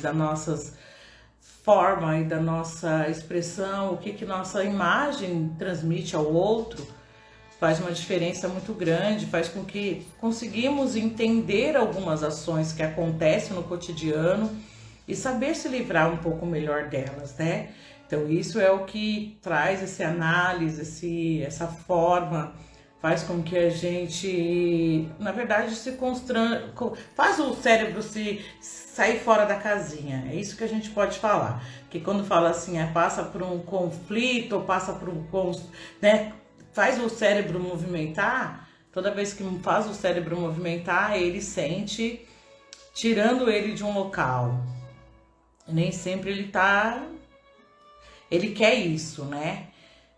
mais da nossa forma e da nossa expressão, o que nossa imagem transmite ao outro, faz uma diferença muito grande, faz com que conseguimos entender algumas ações que acontecem no cotidiano e saber se livrar um pouco melhor delas, né? Então isso é o que traz essa análise, essa forma, faz com que a gente, na verdade, faz o cérebro se sair fora da casinha. É isso que a gente pode falar. Que quando fala assim, passa por um conflito, ou passa por né, faz o cérebro movimentar, toda vez que faz o cérebro movimentar, ele sente tirando ele de um local. Nem sempre ele quer isso, né?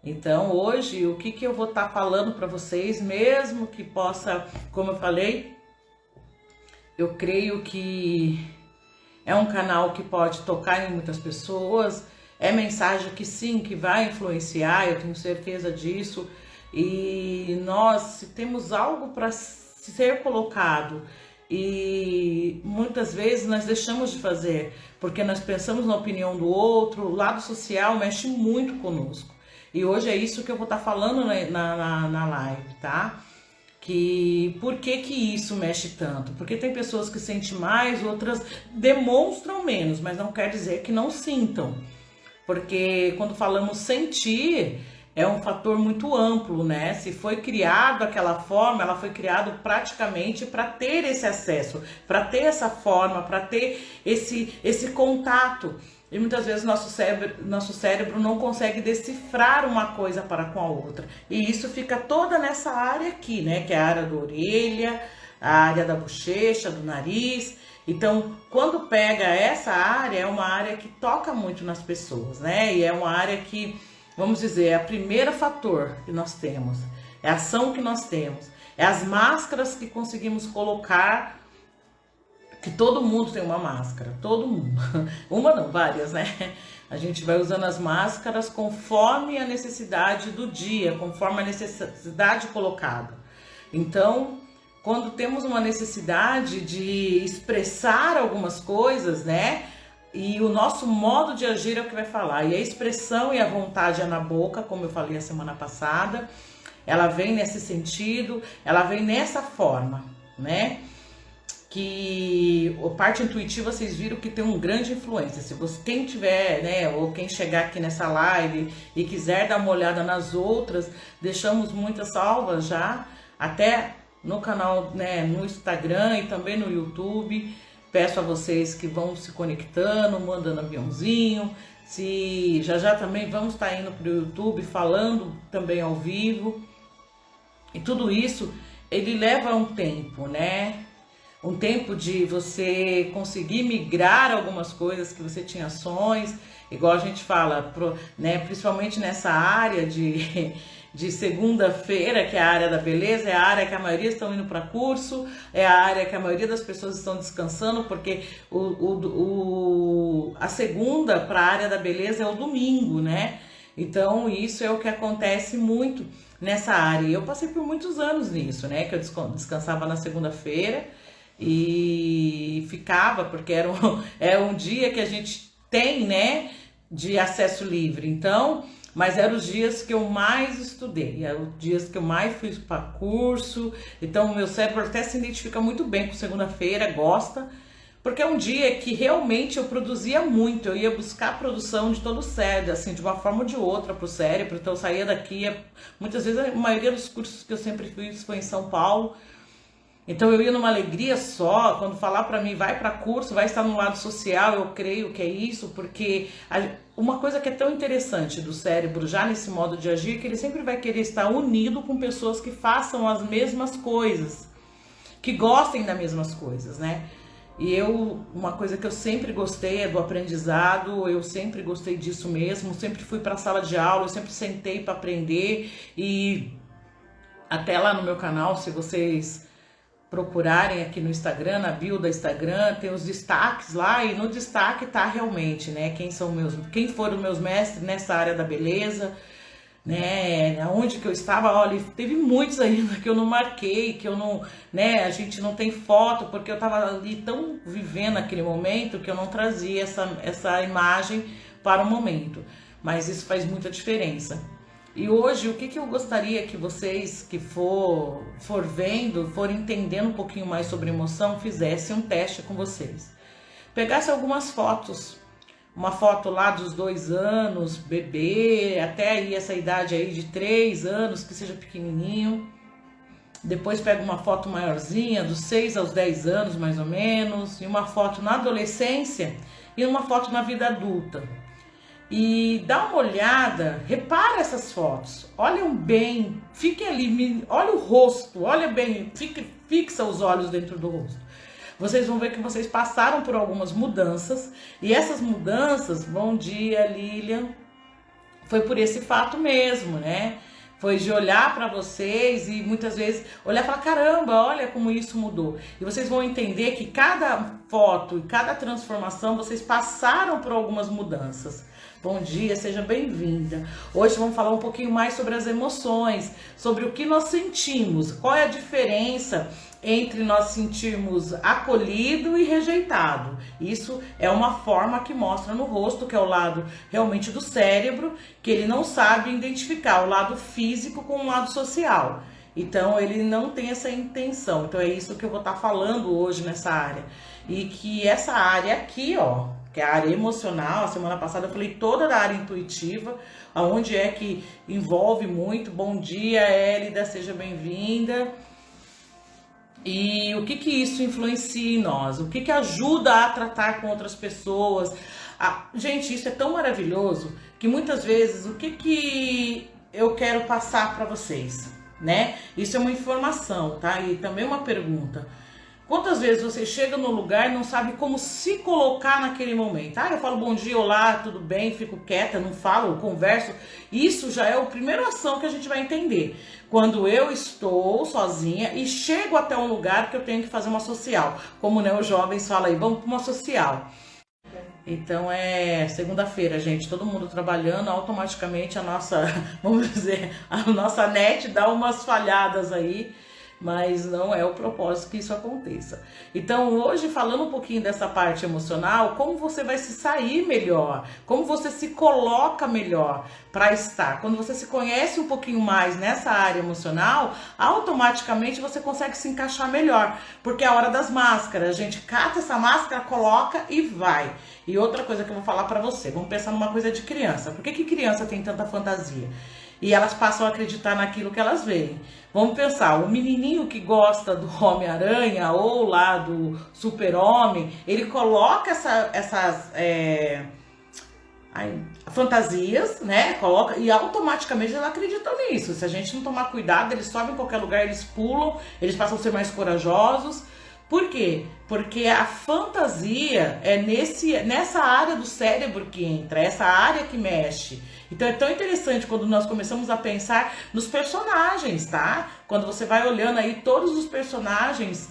Então hoje o que eu vou estar falando para vocês, mesmo que possa, como eu falei, eu creio que é um canal que pode tocar em muitas pessoas, é mensagem que sim, que vai influenciar, eu tenho certeza disso. E nós, se temos algo para ser colocado e muitas vezes nós deixamos de fazer, porque nós pensamos na opinião do outro, o lado social mexe muito conosco. E hoje é isso que eu vou estar falando na live, tá? Por que isso mexe tanto? Porque tem pessoas que sentem mais, outras demonstram menos, mas não quer dizer que não sintam. Porque quando falamos sentir, é um fator muito amplo, né? Se foi criado daquela forma, ela foi criada praticamente para ter esse acesso, para ter essa forma, para ter esse contato. E muitas vezes nosso cérebro não consegue decifrar uma coisa para com a outra. E isso fica toda nessa área aqui, né? Que é a área da orelha, a área da bochecha, do nariz. Então, quando pega essa área, é uma área que toca muito nas pessoas, né? E é uma área que, vamos dizer, é o primeiro fator que nós temos. É a ação que nós temos. É as máscaras que conseguimos colocar. Que todo mundo tem uma máscara, todo mundo. Uma não, várias, né? A gente vai usando as máscaras conforme a necessidade do dia, conforme a necessidade colocada. Então, quando temos uma necessidade de expressar algumas coisas, né? E o nosso modo de agir é o que vai falar. E a expressão e a vontade é na boca, como eu falei a semana passada. Ela vem nesse sentido, ela vem nessa forma, né? Que a parte intuitiva vocês viram que tem uma grande influência. Se você, quem tiver, né, ou quem chegar aqui nessa live e quiser dar uma olhada nas outras, deixamos muitas salvas já, até no canal, né, no Instagram e também no YouTube. Peço a vocês que vão se conectando, mandando aviãozinho. Se já também vamos estar indo para o YouTube falando também ao vivo. E tudo isso, ele leva um tempo, né? Um tempo de você conseguir migrar algumas coisas que você tinha ações, igual a gente fala, né, principalmente nessa área de segunda-feira, que é a área da beleza, é a área que a maioria estão indo para curso, é a área que a maioria das pessoas estão descansando, porque a segunda para a área da beleza é o domingo, né? Então isso é o que acontece muito nessa área. E eu passei por muitos anos nisso, né? Que eu descansava na segunda-feira, e ficava, porque é um dia que a gente tem, né, de acesso livre. Então, mas eram os dias que eu mais estudei, eram os dias que eu mais fui para curso. Então, o meu cérebro até se identifica muito bem com segunda-feira, gosta, porque é um dia que realmente eu produzia muito, eu ia buscar a produção de todo o cérebro, assim, de uma forma ou de outra para o cérebro. Então, eu saía daqui, muitas vezes a maioria dos cursos que eu sempre fiz foi em São Paulo. Então eu ia numa alegria só, quando falar para mim, vai para curso, vai estar no lado social, eu creio que é isso, porque uma coisa que é tão interessante do cérebro, já nesse modo de agir, que ele sempre vai querer estar unido com pessoas que façam as mesmas coisas, que gostem das mesmas coisas, né? E uma coisa que eu sempre gostei é do aprendizado, eu sempre gostei disso mesmo, sempre fui para a sala de aula, eu sempre sentei para aprender. E até lá no meu canal, se vocês procurarem aqui no Instagram, na bio do Instagram, tem os destaques lá, e no destaque tá realmente, né, quem foram meus mestres nessa área da beleza, né? Onde que eu estava, olha, teve muitos ainda que eu não marquei, que eu não, né? A gente não tem foto, porque eu estava ali tão vivendo aquele momento que eu não trazia essa imagem para o momento. Mas isso faz muita diferença. E hoje, o que eu gostaria que vocês que for vendo, for entendendo um pouquinho mais sobre emoção, fizessem um teste com vocês. Pegasse algumas fotos, uma foto lá dos 2 anos, bebê, até aí essa idade aí de 3 anos, que seja pequenininho. Depois pega uma foto maiorzinha, dos 6 aos 10 anos mais ou menos, e uma foto na adolescência e uma foto na vida adulta. E dá uma olhada, repara essas fotos, olham bem, fiquem ali, olha o rosto, olha bem, fixa os olhos dentro do rosto. Vocês vão ver que vocês passaram por algumas mudanças, e essas mudanças, bom dia Lilian, foi por esse fato mesmo, né? Foi de olhar para vocês e muitas vezes olhar e falar, caramba, olha como isso mudou. E vocês vão entender que cada foto e cada transformação, vocês passaram por algumas mudanças. Bom dia, seja bem-vinda. Hoje vamos falar um pouquinho mais sobre as emoções, sobre o que nós sentimos, qual é a diferença entre nós sentirmos acolhido e rejeitado. Isso é uma forma que mostra no rosto, que é o lado realmente do cérebro, que ele não sabe identificar o lado físico com o lado social. Então ele não tem essa intenção. Então é isso que eu vou estar falando hoje nessa área. E que essa área aqui, ó, que é a área emocional, a semana passada eu falei toda da área intuitiva, aonde é que envolve muito. Bom dia, Hélida, seja bem-vinda. E o que isso influencia em nós? O que ajuda a tratar com outras pessoas? Gente, isso é tão maravilhoso que muitas vezes o que eu quero passar para vocês, né? Isso é uma informação, tá? E também uma pergunta. Quantas vezes você chega no lugar e não sabe como se colocar naquele momento? Eu falo bom dia, olá, tudo bem, fico quieta, não falo, converso. Isso já é a primeira ação que a gente vai entender. Quando eu estou sozinha e chego até um lugar que eu tenho que fazer uma social. Como, né, os jovens falam aí, vamos para uma social. Então é segunda-feira, gente, todo mundo trabalhando, automaticamente a nossa, vamos dizer, a nossa net dá umas falhadas aí. Mas não é o propósito que isso aconteça. Então hoje, falando um pouquinho dessa parte emocional, como você vai se sair melhor, como você se coloca melhor para estar. Quando você se conhece um pouquinho mais nessa área emocional, automaticamente você consegue se encaixar melhor, porque é a hora das máscaras. A gente cata essa máscara, coloca e vai. E outra coisa que eu vou falar para você, vamos pensar numa coisa de criança. Por que criança tem tanta fantasia? E elas passam a acreditar naquilo que elas veem. Vamos pensar, o menininho que gosta do Homem-Aranha ou lá do Super-Homem, ele coloca essas fantasias, né? Coloca e automaticamente eles acreditam nisso. Se a gente não tomar cuidado, eles sobem em qualquer lugar, eles pulam, eles passam a ser mais corajosos. Por quê? Porque a fantasia é nessa área do cérebro que entra, essa área que mexe. Então é tão interessante quando nós começamos a pensar nos personagens, tá? Quando você vai olhando aí todos os personagens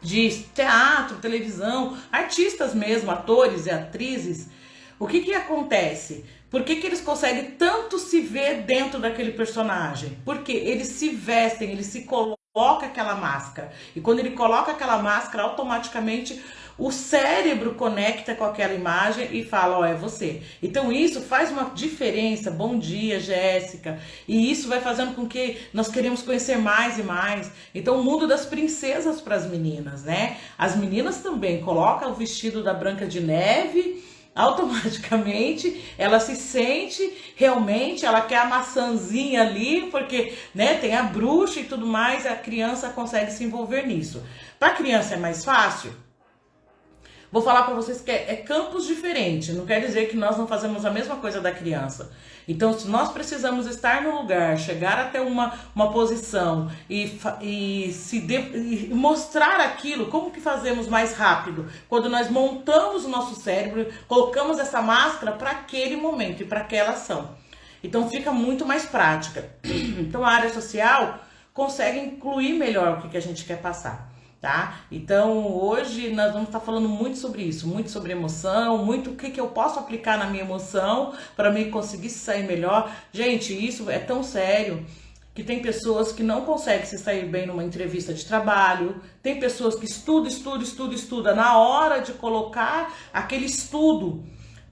de teatro, televisão, artistas mesmo, atores e atrizes, o que acontece? Por que eles conseguem tanto se ver dentro daquele personagem? Porque eles se vestem, eles se coloca aquela máscara. E quando ele coloca aquela máscara, automaticamente o cérebro conecta com aquela imagem e fala, ó, é você. Então isso faz uma diferença. Bom dia, Jéssica. E isso vai fazendo com que nós queremos conhecer mais e mais. Então o mundo das princesas para as meninas, né? As meninas também colocam o vestido da Branca de Neve, automaticamente ela se sente realmente, ela quer a maçãzinha ali, porque, né, tem a bruxa e tudo mais, a criança consegue se envolver nisso. Para a criança é mais fácil? Vou falar para vocês que é campos diferentes, não quer dizer que nós não fazemos a mesma coisa da criança. Então, se nós precisamos estar no lugar, chegar até uma posição e mostrar aquilo, como que fazemos mais rápido? Quando nós montamos o nosso cérebro, colocamos essa máscara para aquele momento e para aquela ação. Então, fica muito mais prática. Então, a área social consegue incluir melhor o que a gente quer passar. tá? Então hoje nós vamos estar falando muito sobre isso, muito sobre emoção, muito o que eu posso aplicar na minha emoção para me conseguir sair melhor. Gente, isso é tão sério que tem pessoas que não conseguem se sair bem numa entrevista de trabalho, tem pessoas que estudam, na hora de colocar aquele estudo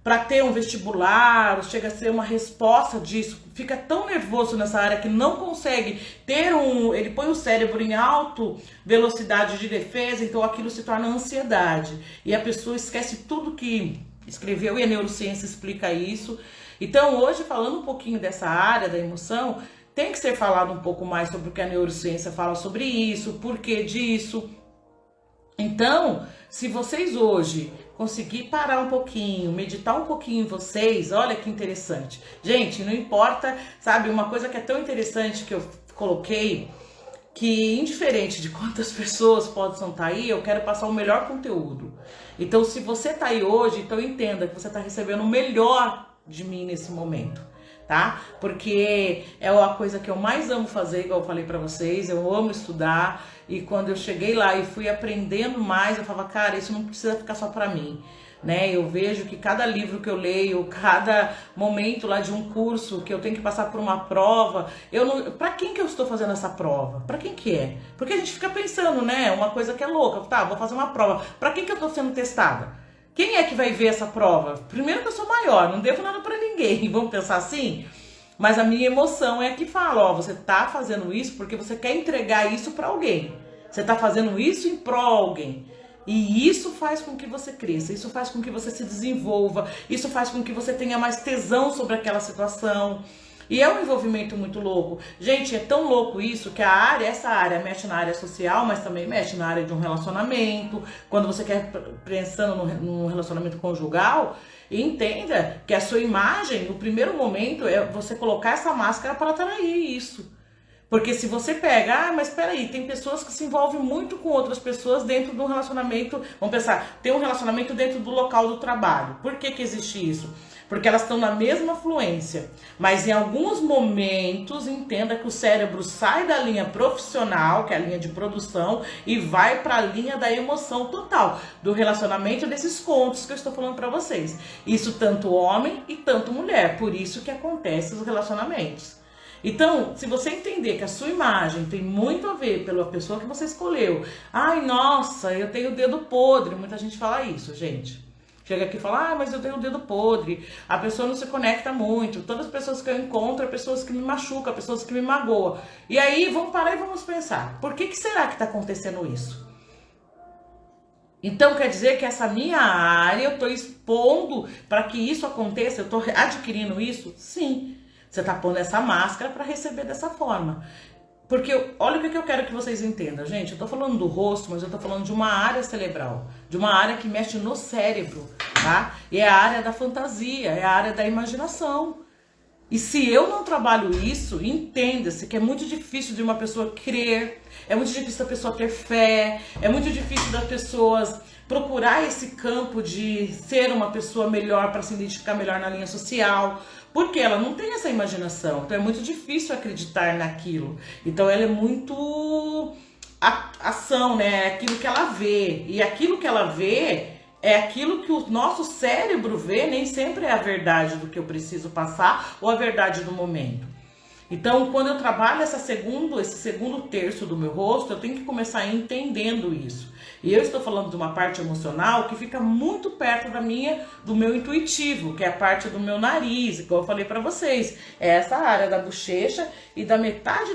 para ter um vestibular, chega a ser uma resposta disso, fica tão nervoso nessa área que não consegue ter ele põe o cérebro em alta velocidade de defesa, então aquilo se torna ansiedade. E a pessoa esquece tudo que escreveu e a neurociência explica isso. Então hoje, falando um pouquinho dessa área da emoção, tem que ser falado um pouco mais sobre o que a neurociência fala sobre isso, o porquê disso. Então, se vocês hoje conseguir parar um pouquinho, meditar um pouquinho em vocês, olha que interessante. Gente, não importa, sabe, uma coisa que é tão interessante que eu coloquei, que indiferente de quantas pessoas possam estar aí, eu quero passar o melhor conteúdo. Então, se você tá aí hoje, então entenda que você tá recebendo o melhor de mim nesse momento, tá? Porque é a coisa que eu mais amo fazer, igual eu falei pra vocês, eu amo estudar, e quando eu cheguei lá e fui aprendendo mais, eu falava, cara, isso não precisa ficar só pra mim, né? Eu vejo que cada livro que eu leio, cada momento lá de um curso que eu tenho que passar por uma prova, pra quem que eu estou fazendo essa prova? Pra quem que é? Porque a gente fica pensando, né? Uma coisa que é louca, tá, vou fazer uma prova, pra quem que eu tô sendo testada? Quem é que vai ver essa prova? Primeiro que eu sou maior, não devo nada pra ninguém, vamos pensar assim? Mas a minha emoção é que fala, ó, você tá fazendo isso porque você quer entregar isso pra alguém. Você tá fazendo isso em prol de alguém. E isso faz com que você cresça, isso faz com que você se desenvolva, isso faz com que você tenha mais tesão sobre aquela situação. E é um envolvimento muito louco. Gente, é tão louco isso que essa área mexe na área social, mas também mexe na área de um relacionamento. Quando você quer pensando num relacionamento conjugal, entenda que a sua imagem, no primeiro momento, é você colocar essa máscara para atrair isso. Porque se você pega, mas peraí, tem pessoas que se envolvem muito com outras pessoas dentro de um relacionamento, vamos pensar, tem um relacionamento dentro do local do trabalho. Por que que existe isso? Porque elas estão na mesma fluência, mas em alguns momentos, entenda que o cérebro sai da linha profissional, que é a linha de produção, e vai para a linha da emoção total, do relacionamento desses contos que eu estou falando para vocês. Isso tanto homem e tanto mulher, por isso que acontece os relacionamentos. Então, se você entender que a sua imagem tem muito a ver pela pessoa que você escolheu, ai, nossa, eu tenho o dedo podre, muita gente fala isso, gente. Chega aqui e fala, mas eu tenho o dedo podre, a pessoa não se conecta muito, todas as pessoas que eu encontro, pessoas que me machucam, pessoas que me magoam. E aí, vamos parar e vamos pensar, por que será que está acontecendo isso? Então, quer dizer que essa minha área, eu estou expondo para que isso aconteça, eu estou adquirindo isso? Sim. Você está pondo essa máscara para receber dessa forma. Porque olha o que eu quero que vocês entendam, gente. Eu tô falando do rosto, mas eu tô falando de uma área cerebral, de uma área que mexe no cérebro, tá? E é a área da fantasia, é a área da imaginação. E se eu não trabalho isso, entenda-se que é muito difícil de uma pessoa crer, é muito difícil da pessoa ter fé, é muito difícil das pessoas procurar esse campo de ser uma pessoa melhor para se identificar melhor na linha social, porque ela não tem essa imaginação, então é muito difícil acreditar naquilo. Então ela é muito ação, né? É aquilo que ela vê, e aquilo que ela vê é aquilo que o nosso cérebro vê, nem sempre é a verdade do que eu preciso passar ou a verdade do momento. Então, quando eu trabalho esse segundo terço do meu rosto, eu tenho que começar entendendo isso. E eu estou falando de uma parte emocional que fica muito perto do meu intuitivo, que é a parte do meu nariz, igual eu falei para vocês. É essa área da bochecha e da metade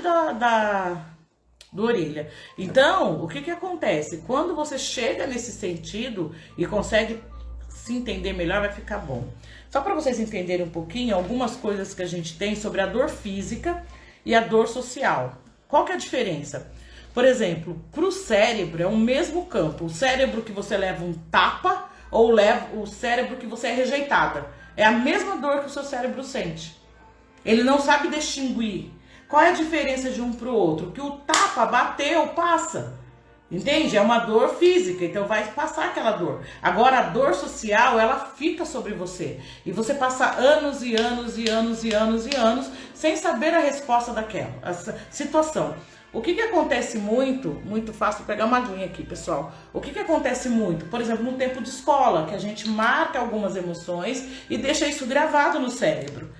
do orelha. Então, o que acontece? Quando você chega nesse sentido e consegue se entender melhor, vai ficar bom. Só para vocês entenderem um pouquinho algumas coisas que a gente tem sobre a dor física e a dor social. Qual que é a diferença? Por exemplo, para o cérebro é o mesmo campo. O cérebro que você leva um tapa ou leva o cérebro que você é rejeitada. É a mesma dor que o seu cérebro sente. Ele não sabe distinguir. Qual é a diferença de um para o outro? Que o tapa bateu, passa. Entende? É uma dor física, então vai passar aquela dor. Agora a dor social, ela fica sobre você. E você passa anos e anos e anos e anos e anos sem saber a resposta daquela situação. O que acontece muito fácil, vou pegar uma aguinha aqui, pessoal. O que acontece muito? Por exemplo, no tempo de escola, que a gente marca algumas emoções e deixa isso gravado no cérebro.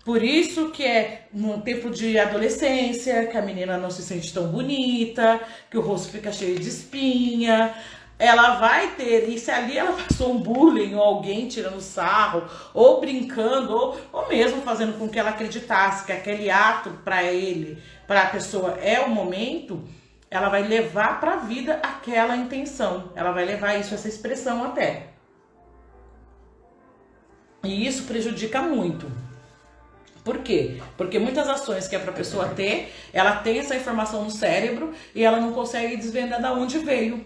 Por isso que é no tempo de adolescência, que a menina não se sente tão bonita, que o rosto fica cheio de espinha. Ela vai ter, e se ali ela passou um bullying, ou alguém tirando sarro, ou brincando, ou mesmo fazendo com que ela acreditasse que aquele ato para a pessoa é o momento, ela vai levar para a vida aquela intenção. Ela vai levar isso, essa expressão até. E isso prejudica muito. Por quê? Porque muitas ações que é para a pessoa ter, ela tem essa informação no cérebro e ela não consegue desvendar de onde veio.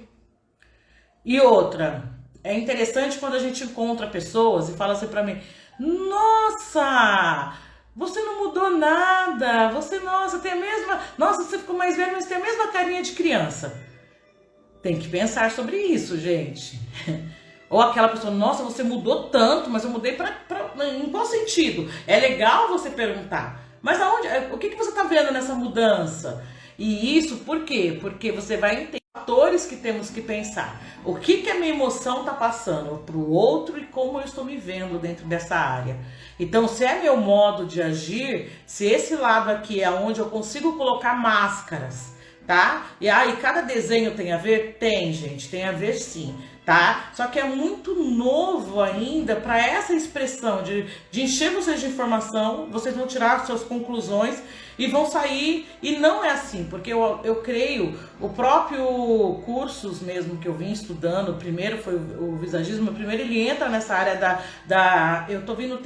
E outra, é interessante quando a gente encontra pessoas e fala assim pra mim: nossa, você não mudou nada, nossa, tem a mesma, nossa, você ficou mais velho, mas tem a mesma carinha de criança. Tem que pensar sobre isso, gente. Ou aquela pessoa: nossa, você mudou tanto, mas eu mudei em qual sentido? É legal você perguntar, mas o que você tá vendo nessa mudança? E isso por quê? Porque você vai entender fatores que temos que pensar. O que a minha emoção está passando para o outro e como eu estou me vendo dentro dessa área. Então, se é meu modo de agir, se esse lado aqui é onde eu consigo colocar máscaras, tá? E aí, cada desenho tem a ver? Tem, gente, tem a ver sim, tá? Só que é muito novo ainda para essa expressão de encher vocês de informação, vocês vão tirar suas conclusões e vão sair, e não é assim, porque eu creio, o próprio cursos mesmo que eu vim estudando, o primeiro foi o visagismo, o primeiro ele entra nessa área eu tô vindo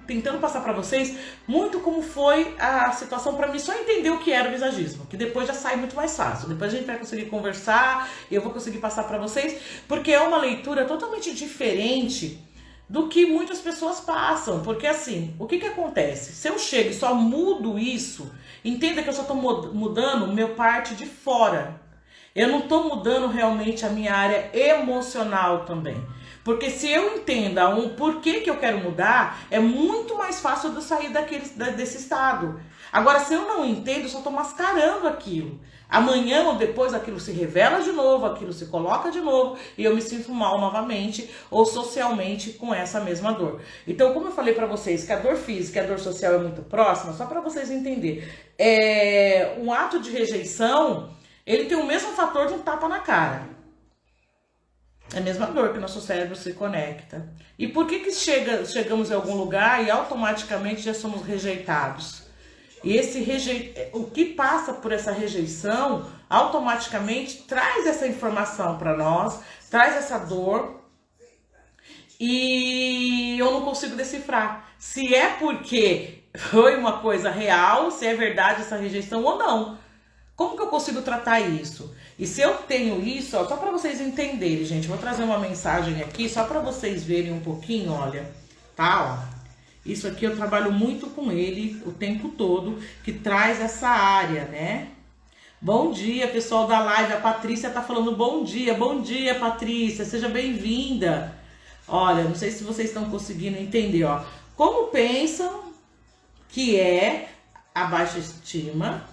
tentando passar para vocês muito como foi a situação para mim só entender o que era o visagismo, que depois já sai muito mais fácil, depois a gente vai conseguir conversar, eu vou conseguir passar para vocês, porque é uma leitura totalmente diferente do que muitas pessoas passam, porque assim, o que acontece? Se eu chego e só mudo isso, entenda que eu só estou mudando meu parte de fora, eu não estou mudando realmente a minha área emocional também. Porque se eu entenda por que eu quero mudar, é muito mais fácil de eu sair desse estado. Agora, se eu não entendo, eu só estou mascarando aquilo. Amanhã ou depois aquilo se revela de novo, aquilo se coloca de novo e eu me sinto mal novamente ou socialmente com essa mesma dor. Então, como eu falei para vocês que a dor física e a dor social é muito próxima, só para vocês entenderem, um ato de rejeição, ele tem o mesmo fator de um tapa na cara. É a mesma dor que o nosso cérebro se conecta. E por que chegamos em algum lugar e automaticamente já somos rejeitados? E o que passa por essa rejeição, automaticamente traz essa informação para nós, traz essa dor, e eu não consigo decifrar se é porque foi uma coisa real, se é verdade essa rejeição ou não. Como que eu consigo tratar isso? E se eu tenho isso, ó, só para vocês entenderem, gente, vou trazer uma mensagem aqui, só para vocês verem um pouquinho, olha, tá, ó. Isso aqui eu trabalho muito com ele o tempo todo, que traz essa área, né? Bom dia, pessoal da live, a Patrícia tá falando bom dia, Patrícia, seja bem-vinda. Olha, não sei se vocês estão conseguindo entender, ó. Como pensam que é a baixa estima?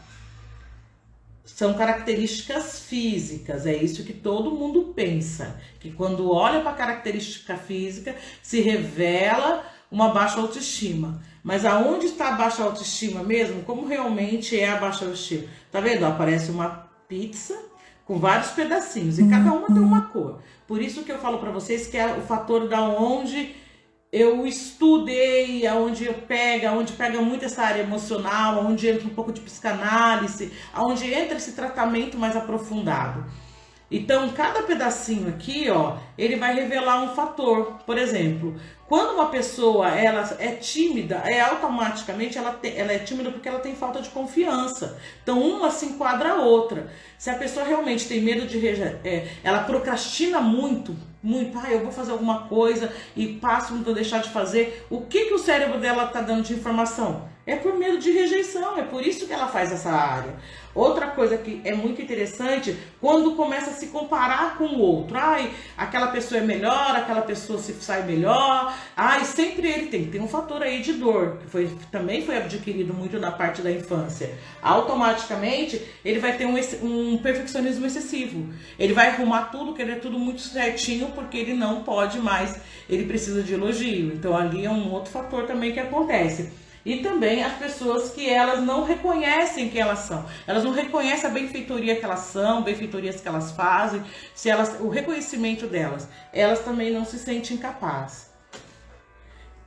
São características físicas, é isso que todo mundo pensa, que quando olha para a característica física se revela uma baixa autoestima. Mas aonde está a baixa autoestima mesmo? Como realmente é a baixa autoestima? Tá vendo? Aparece uma pizza com vários pedacinhos e cada uma tem uma cor. Por isso que eu falo para vocês que é o fator da onde eu estudei, aonde pega muito essa área emocional, aonde entra um pouco de psicanálise, aonde entra esse tratamento mais aprofundado. Então, cada pedacinho aqui, ó, ele vai revelar um fator. Por exemplo, quando uma pessoa ela é tímida, automaticamente ela é tímida porque ela tem falta de confiança. Então, uma se enquadra a outra. Se a pessoa realmente tem medo de ela procrastina muito, eu vou fazer alguma coisa e passo, não vou deixar de fazer. O que o cérebro dela tá dando de informação? É por medo de rejeição, é por isso que ela faz essa área. Outra coisa que é muito interessante, quando começa a se comparar com o outro. Ai, aquela pessoa é melhor, aquela pessoa se sai melhor. Ai, sempre ele tem um fator aí de dor, que também foi adquirido muito na parte da infância. Automaticamente, ele vai ter um perfeccionismo excessivo. Ele vai arrumar tudo, querer tudo muito certinho, porque ele não pode mais, ele precisa de elogio. Então ali é um outro fator também que acontece. E também as pessoas que elas não reconhecem quem elas são. Elas não reconhecem a benfeitoria que elas são, benfeitorias que elas fazem, o reconhecimento delas. Elas também não se sentem capazes.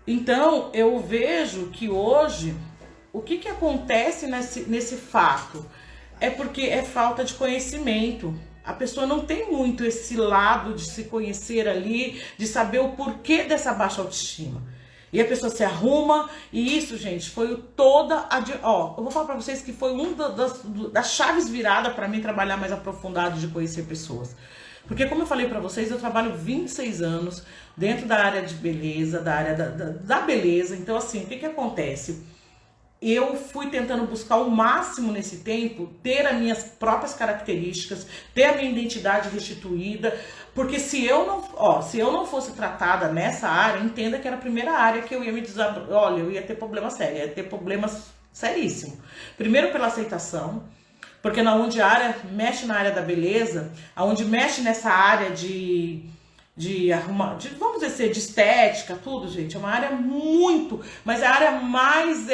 Então, eu vejo que hoje, o que acontece nesse fato? É porque é falta de conhecimento. A pessoa não tem muito esse lado de se conhecer ali, de saber o porquê dessa baixa autoestima. E a pessoa se arruma, e isso, gente, foi toda ó, eu vou falar pra vocês que foi das chaves viradas pra mim trabalhar mais aprofundado de conhecer pessoas. Porque, como eu falei pra vocês, eu trabalho 26 anos dentro da área de beleza, da área da beleza. Então, assim, o que acontece? Eu fui tentando buscar o máximo nesse tempo, ter as minhas próprias características, ter a minha identidade restituída, porque se eu não fosse tratada nessa área, entenda que era a primeira área que eu ia olha, eu ia ter problema sério, ia ter problemas seríssimos. Primeiro pela aceitação, porque onde a área mexe na área da beleza, onde mexe nessa área vamos dizer, de estética, tudo, gente, é uma área mas é a área mais,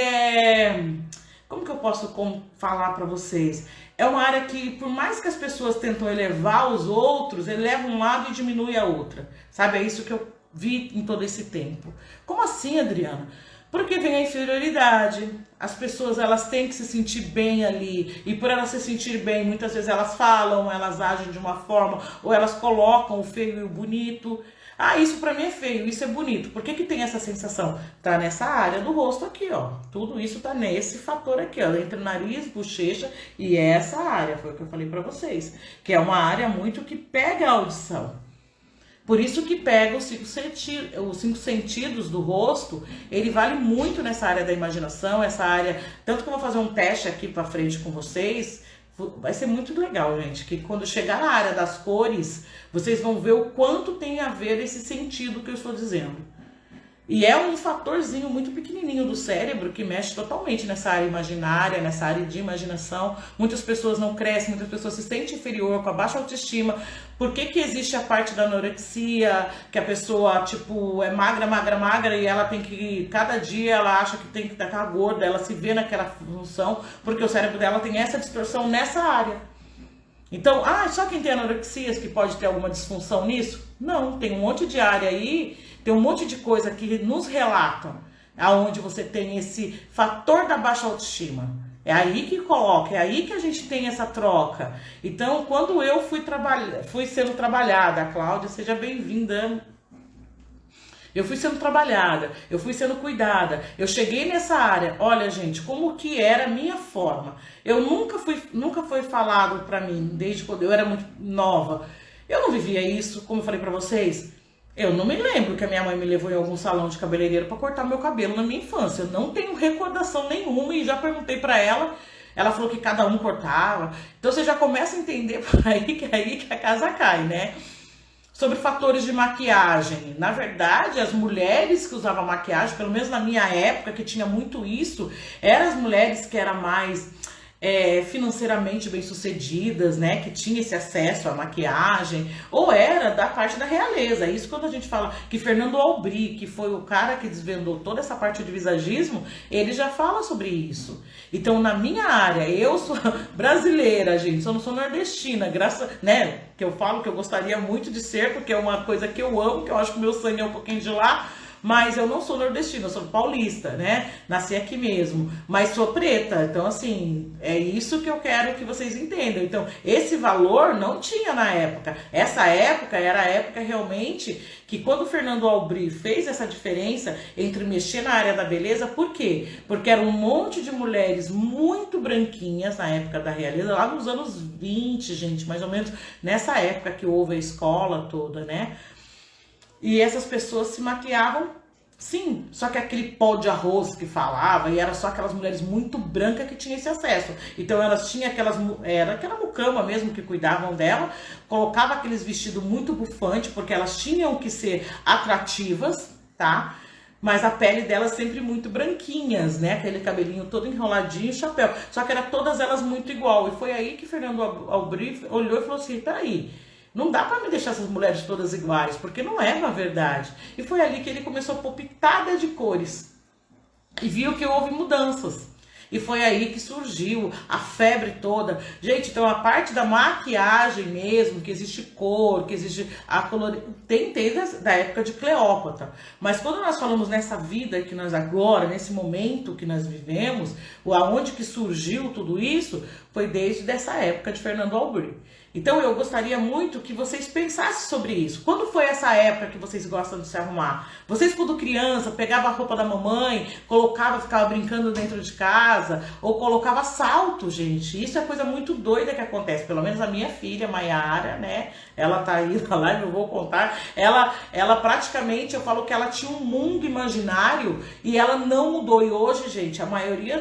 como que eu posso falar pra vocês? É uma área que, por mais que as pessoas tentam elevar os outros, eleva um lado e diminui a outra, sabe? É isso que eu vi em todo esse tempo. Como assim, Adriana? Porque vem a inferioridade, as pessoas elas têm que se sentir bem ali, e por elas se sentir bem, muitas vezes elas falam, elas agem de uma forma, ou elas colocam o feio e o bonito. Ah, isso pra mim é feio, isso é bonito. Por que tem essa sensação? Tá nessa área do rosto aqui, ó. Tudo isso tá nesse fator aqui, ó. Entre nariz, bochecha e essa área, foi o que eu falei pra vocês. Que é uma área muito que pega a audição. Por isso que pega os cinco sentidos do rosto, ele vale muito nessa área da imaginação, essa área... Tanto que eu vou fazer um teste aqui pra frente com vocês, vai ser muito legal, gente, que quando chegar na área das cores, vocês vão ver o quanto tem a ver esse sentido que eu estou dizendo. E é um fatorzinho muito pequenininho do cérebro que mexe totalmente nessa área imaginária, nessa área de imaginação. Muitas pessoas não crescem, muitas pessoas se sentem inferior, com a baixa autoestima. Por que existe a parte da anorexia, que a pessoa, tipo, é magra, e ela tem que, cada dia ela acha que tem que estar gorda, ela se vê naquela função, porque o cérebro dela tem essa distorção nessa área. Então, só quem tem anorexias que pode ter alguma disfunção nisso? Não, tem um monte de área aí, tem um monte de coisa que nos relatam aonde você tem esse fator da baixa autoestima. É aí que coloca, é aí que a gente tem essa troca. Então, quando eu fui sendo trabalhada, Cláudia, seja bem-vinda. Eu fui sendo trabalhada, eu fui sendo cuidada, eu cheguei nessa área, olha gente, como que era a minha forma. Eu nunca foi falado pra mim, desde quando eu era muito nova. Eu não vivia isso, como eu falei pra vocês. Eu não me lembro que a minha mãe me levou em algum salão de cabeleireiro pra cortar meu cabelo na minha infância. Eu não tenho recordação nenhuma e já perguntei pra ela. Ela falou que cada um cortava. Então você já começa a entender por aí que a casa cai, né? Sobre fatores de maquiagem. Na verdade, as mulheres que usavam maquiagem, pelo menos na minha época, que tinha muito isso, eram as mulheres que eram mais financeiramente bem-sucedidas, né? Que tinha esse acesso à maquiagem, ou era da parte da realeza. Isso quando a gente fala que Fernando Aubry, que foi o cara que desvendou toda essa parte de visagismo, ele já fala sobre isso. Então, na minha área, eu sou brasileira, gente, eu não sou nordestina, né? Que eu falo que eu gostaria muito de ser, porque é uma coisa que eu amo, que eu acho que o meu sangue é um pouquinho de lá, mas eu não sou nordestina, eu sou paulista, né? Nasci aqui mesmo, mas sou preta. Então, assim, é isso que eu quero que vocês entendam. Então, esse valor não tinha na época. Essa época era a época realmente que quando o Fernando Aubry fez essa diferença entre mexer na área da beleza, por quê? Porque era um monte de mulheres muito branquinhas na época da realeza, lá nos anos 20, gente, mais ou menos nessa época que houve a escola toda, né? E essas pessoas se maquiavam Sim, só que aquele pó de arroz que falava, e era só aquelas mulheres muito brancas que tinham esse acesso. Então elas tinham era aquela mucama mesmo que cuidavam dela, colocava aqueles vestidos muito bufantes, porque elas tinham que ser atrativas, tá? Mas a pele delas sempre muito branquinhas, né? Aquele cabelinho todo enroladinho, chapéu. Só que era todas elas muito igual. E foi aí que Fernando Aubry olhou e falou assim, peraí, não dá pra me deixar essas mulheres todas iguais, porque não é na verdade. E foi ali que ele começou a pôr pitada de cores. E viu que houve mudanças. E foi aí que surgiu a febre toda. Gente, então a parte da maquiagem mesmo, que existe cor, que existe a coloração, tem desde da época de Cleópatra. Mas quando nós falamos nessa vida que nós agora, nesse momento que nós vivemos, aonde que surgiu tudo isso, foi desde essa época de Fernando Aubry. Então eu gostaria muito que vocês pensassem sobre isso. Quando foi essa época que vocês gostam de se arrumar? Vocês quando criança, pegava a roupa da mamãe, colocava, ficava brincando dentro de casa, ou colocava salto, gente. Isso é coisa muito doida que acontece. Pelo menos a minha filha, Maiara, né? Ela tá aí na live, eu vou contar. Ela praticamente, eu falo que ela tinha um mundo imaginário e ela não mudou. E hoje, gente, a maioria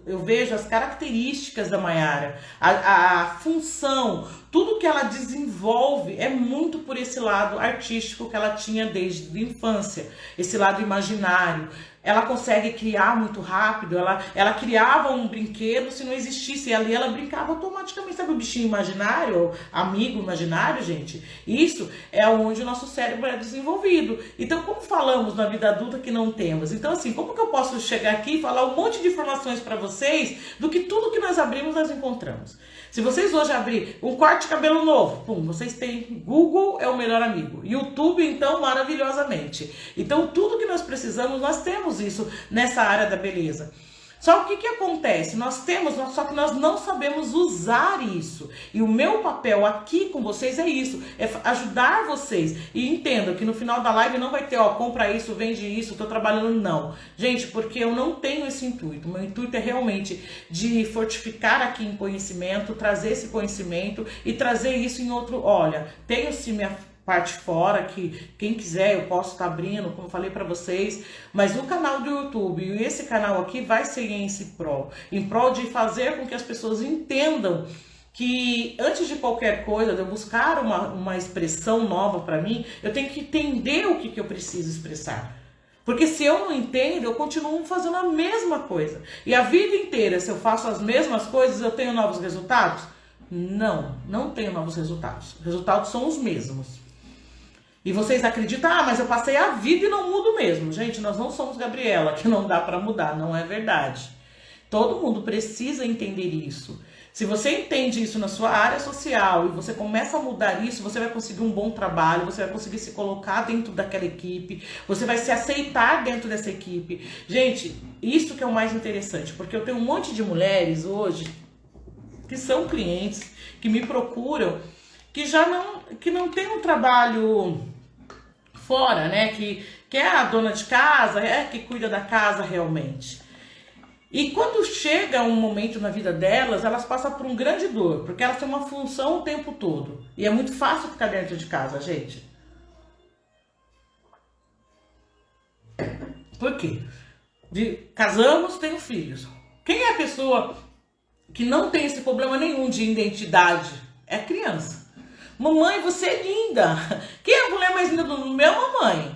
eu vejo as características da Maiara, a função, tudo que ela desenvolve é muito por esse lado artístico que ela tinha desde a infância, esse lado imaginário. Ela consegue criar muito rápido, ela criava um brinquedo se não existisse, e ali ela brincava automaticamente, sabe o bichinho imaginário, amigo imaginário, gente? Isso é onde o nosso cérebro é desenvolvido. Então, como falamos na vida adulta que não temos? Então, assim, como que eu posso chegar aqui e falar um monte de informações para vocês do que tudo que nós abrimos, nós encontramos? Se vocês hoje abrir um corte de cabelo novo, pum, vocês têm Google é o melhor amigo. YouTube, então, maravilhosamente. Então, tudo que nós precisamos, nós temos isso nessa área da beleza. Só que o que acontece? Nós temos, só que nós não sabemos usar isso. E o meu papel aqui com vocês é isso, é ajudar vocês. E entendam que no final da live não vai ter, ó, compra isso, vende isso, tô trabalhando, não. Gente, porque eu não tenho esse intuito. O meu intuito é realmente de fortificar aqui em conhecimento, trazer esse conhecimento e trazer isso em outro, olha, tenho sim minha parte fora, que quem quiser eu posso estar abrindo, como eu falei para vocês, mas o canal do YouTube e esse canal aqui vai ser em prol de fazer com que as pessoas entendam que antes de qualquer coisa, de eu buscar uma expressão nova para mim, eu tenho que entender o que eu preciso expressar. Porque se eu não entendo, eu continuo fazendo a mesma coisa. E a vida inteira, se eu faço as mesmas coisas, eu tenho novos resultados? Não, não tenho novos resultados. Os resultados são os mesmos. E vocês acreditam, mas eu passei a vida e não mudo mesmo. Gente, nós não somos Gabriela, que não dá para mudar, não é verdade. Todo mundo precisa entender isso. Se você entende isso na sua área social e você começa a mudar isso, você vai conseguir um bom trabalho, você vai conseguir se colocar dentro daquela equipe, você vai se aceitar dentro dessa equipe. Gente, isso que é o mais interessante, porque eu tenho um monte de mulheres hoje que são clientes, que me procuram, que não tem um trabalho fora, né? Que é a dona de casa, que cuida da casa realmente. E quando chega um momento na vida delas, elas passam por um grande dor, porque elas têm uma função o tempo todo. E é muito fácil ficar dentro de casa, gente. Por quê? Casamos, tenho filhos. Quem é a pessoa que não tem esse problema nenhum de identidade? É criança. Mamãe, você é linda. Quem é a mulher mais linda do mundo? Minha mamãe.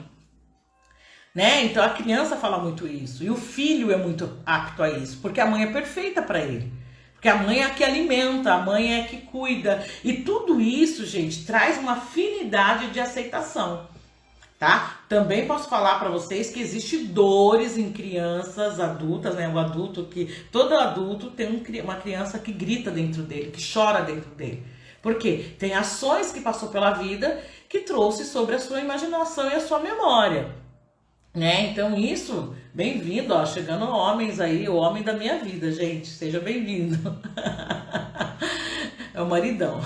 Né? Então a criança fala muito isso. E o filho é muito apto a isso. Porque a mãe é perfeita para ele. Porque a mãe é a que alimenta, a mãe é a que cuida. E tudo isso, gente, traz uma afinidade de aceitação. Tá? Também posso falar para vocês que existe dores em crianças adultas, né? O adulto todo adulto tem uma criança que grita dentro dele, que chora dentro dele. Por quê? Tem ações que passou pela vida que trouxe sobre a sua imaginação e a sua memória. Né? Então isso, bem-vindo, ó, chegando homens aí, o homem da minha vida, gente, seja bem-vindo. É o maridão.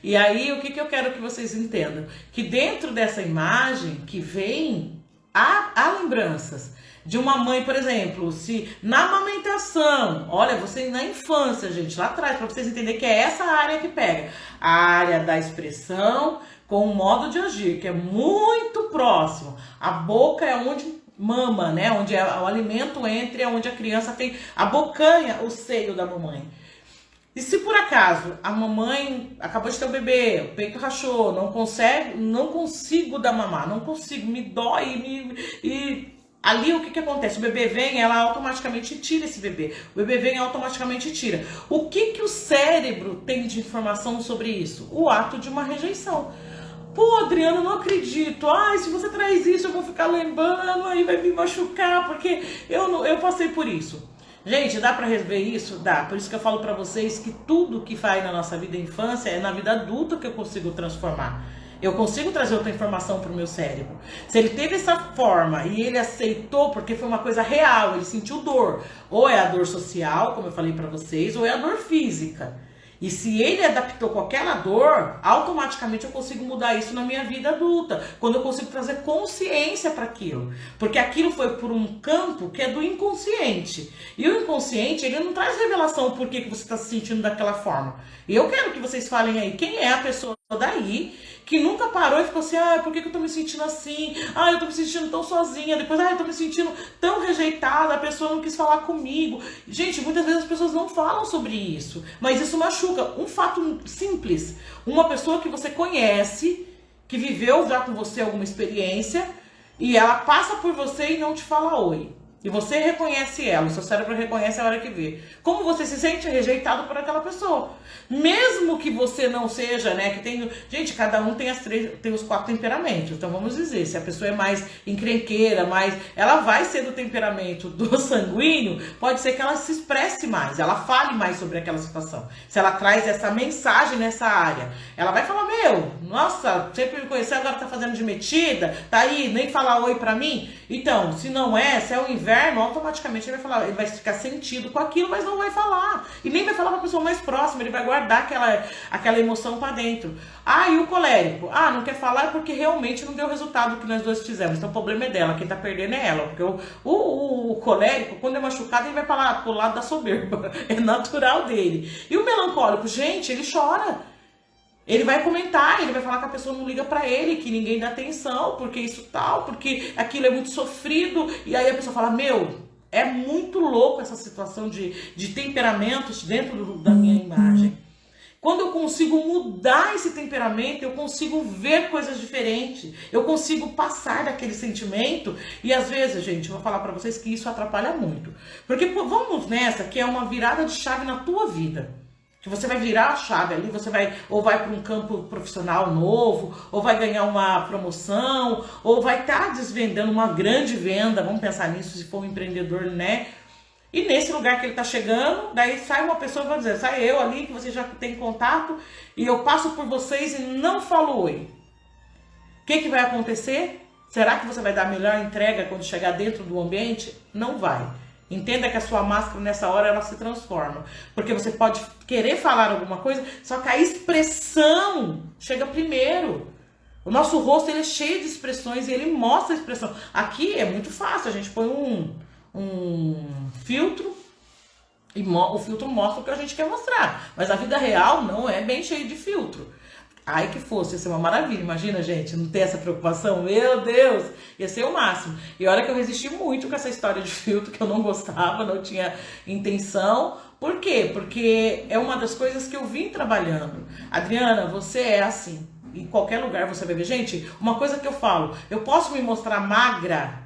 E aí, o que eu quero que vocês entendam? Que dentro dessa imagem que vem, há lembranças de uma mãe, por exemplo, se na amamentação, olha, você na infância, gente, lá atrás, para vocês entenderem que é essa área que pega. A área da expressão, com um modo de agir que é muito próximo. A boca é onde mama, né? Onde o alimento entra, é onde a criança tem a bocanha, o seio da mamãe. E se por acaso a mamãe acabou de ter o bebê, o peito rachou, não consigo dar mamar, não consigo, me dói, e ali o que acontece? O bebê vem, ela automaticamente tira esse bebê. O bebê vem, automaticamente tira. O que o cérebro tem de informação sobre isso? O ato de uma rejeição. Pô, Adriana, não acredito. Ai, se você traz isso, eu vou ficar lembrando, aí vai me machucar, porque eu passei por isso. Gente, dá pra rever isso? Dá. Por isso que eu falo pra vocês que tudo que faz na nossa vida infância é na vida adulta que eu consigo transformar. Eu consigo trazer outra informação pro meu cérebro. Se ele teve essa forma e ele aceitou porque foi uma coisa real, ele sentiu dor. Ou é a dor social, como eu falei pra vocês, ou é a dor física. E se ele adaptou com aquela dor, automaticamente eu consigo mudar isso na minha vida adulta. Quando eu consigo trazer consciência para aquilo. Porque aquilo foi por um campo que é do inconsciente. E o inconsciente, ele não traz revelação por que você está se sentindo daquela forma. E eu quero que vocês falem aí, quem é a pessoa daí que nunca parou e ficou assim, por que eu tô me sentindo assim? Eu tô me sentindo tão sozinha. Depois, eu tô me sentindo tão rejeitada, a pessoa não quis falar comigo. Gente, muitas vezes as pessoas não falam sobre isso, mas isso machuca. Um fato simples, uma pessoa que você conhece, que viveu já com você alguma experiência, e ela passa por você e não te fala oi. E você reconhece ela, o seu cérebro reconhece a hora que vê. Como você se sente rejeitado por aquela pessoa? Mesmo que você não seja, né, que tem... Gente, cada um tem os 4 temperamentos. Então vamos dizer, se a pessoa é mais encrenqueira, ela vai ser do temperamento do sanguíneo, pode ser que ela se expresse mais, ela fale mais sobre aquela situação. Se ela traz essa mensagem nessa área, ela vai falar, nossa, sempre me conheceu, agora tá fazendo de metida, tá aí, nem falar oi pra mim. Então, se não é, se é o inverno, automaticamente ele vai falar, ele vai ficar sentido com aquilo, mas não vai falar. E nem vai falar pra pessoa mais próxima, ele vai guardar aquela emoção pra dentro. E o colérico? Não quer falar porque realmente não deu o resultado que nós dois fizemos. Então o problema é dela, quem tá perdendo é ela. Porque o colérico, quando é machucado, ele vai falar pro lado da soberba. É natural dele. E o melancólico, gente, ele chora. Ele vai comentar, ele vai falar que a pessoa não liga pra ele, que ninguém dá atenção, porque isso tal, porque aquilo é muito sofrido. E aí a pessoa fala, é muito louco essa situação de temperamentos dentro da minha imagem. Quando eu consigo mudar esse temperamento, eu consigo ver coisas diferentes. Eu consigo passar daquele sentimento. E às vezes, gente, eu vou falar pra vocês que isso atrapalha muito. Porque vamos nessa, que é uma virada de chave na tua vida. Que você vai virar a chave ali, você vai para um campo profissional novo, ou vai ganhar uma promoção, ou vai estar desvendando uma grande venda, vamos pensar nisso se for um empreendedor, né? E nesse lugar que ele está chegando, daí sai uma pessoa e vai dizer, sai eu ali, que você já tem contato, e eu passo por vocês e não falo oi. O que vai acontecer? Será que você vai dar a melhor entrega quando chegar dentro do ambiente? Não vai. Entenda que a sua máscara nessa hora ela se transforma. Porque você pode querer falar alguma coisa, só que a expressão chega primeiro. O nosso rosto ele é cheio de expressões e ele mostra a expressão. Aqui é muito fácil, a gente põe um filtro e o filtro mostra o que a gente quer mostrar. Mas a vida real não é bem cheia de filtro. Ai que fosse, ia ser uma maravilha, imagina gente, não ter essa preocupação, meu Deus, ia ser o máximo. E olha que eu resisti muito com essa história de filtro, que eu não gostava, não tinha intenção. Por quê? Porque é uma das coisas que eu vim trabalhando. Adriana, você é assim, em qualquer lugar você vai ver. Gente, uma coisa que eu falo, eu posso me mostrar magra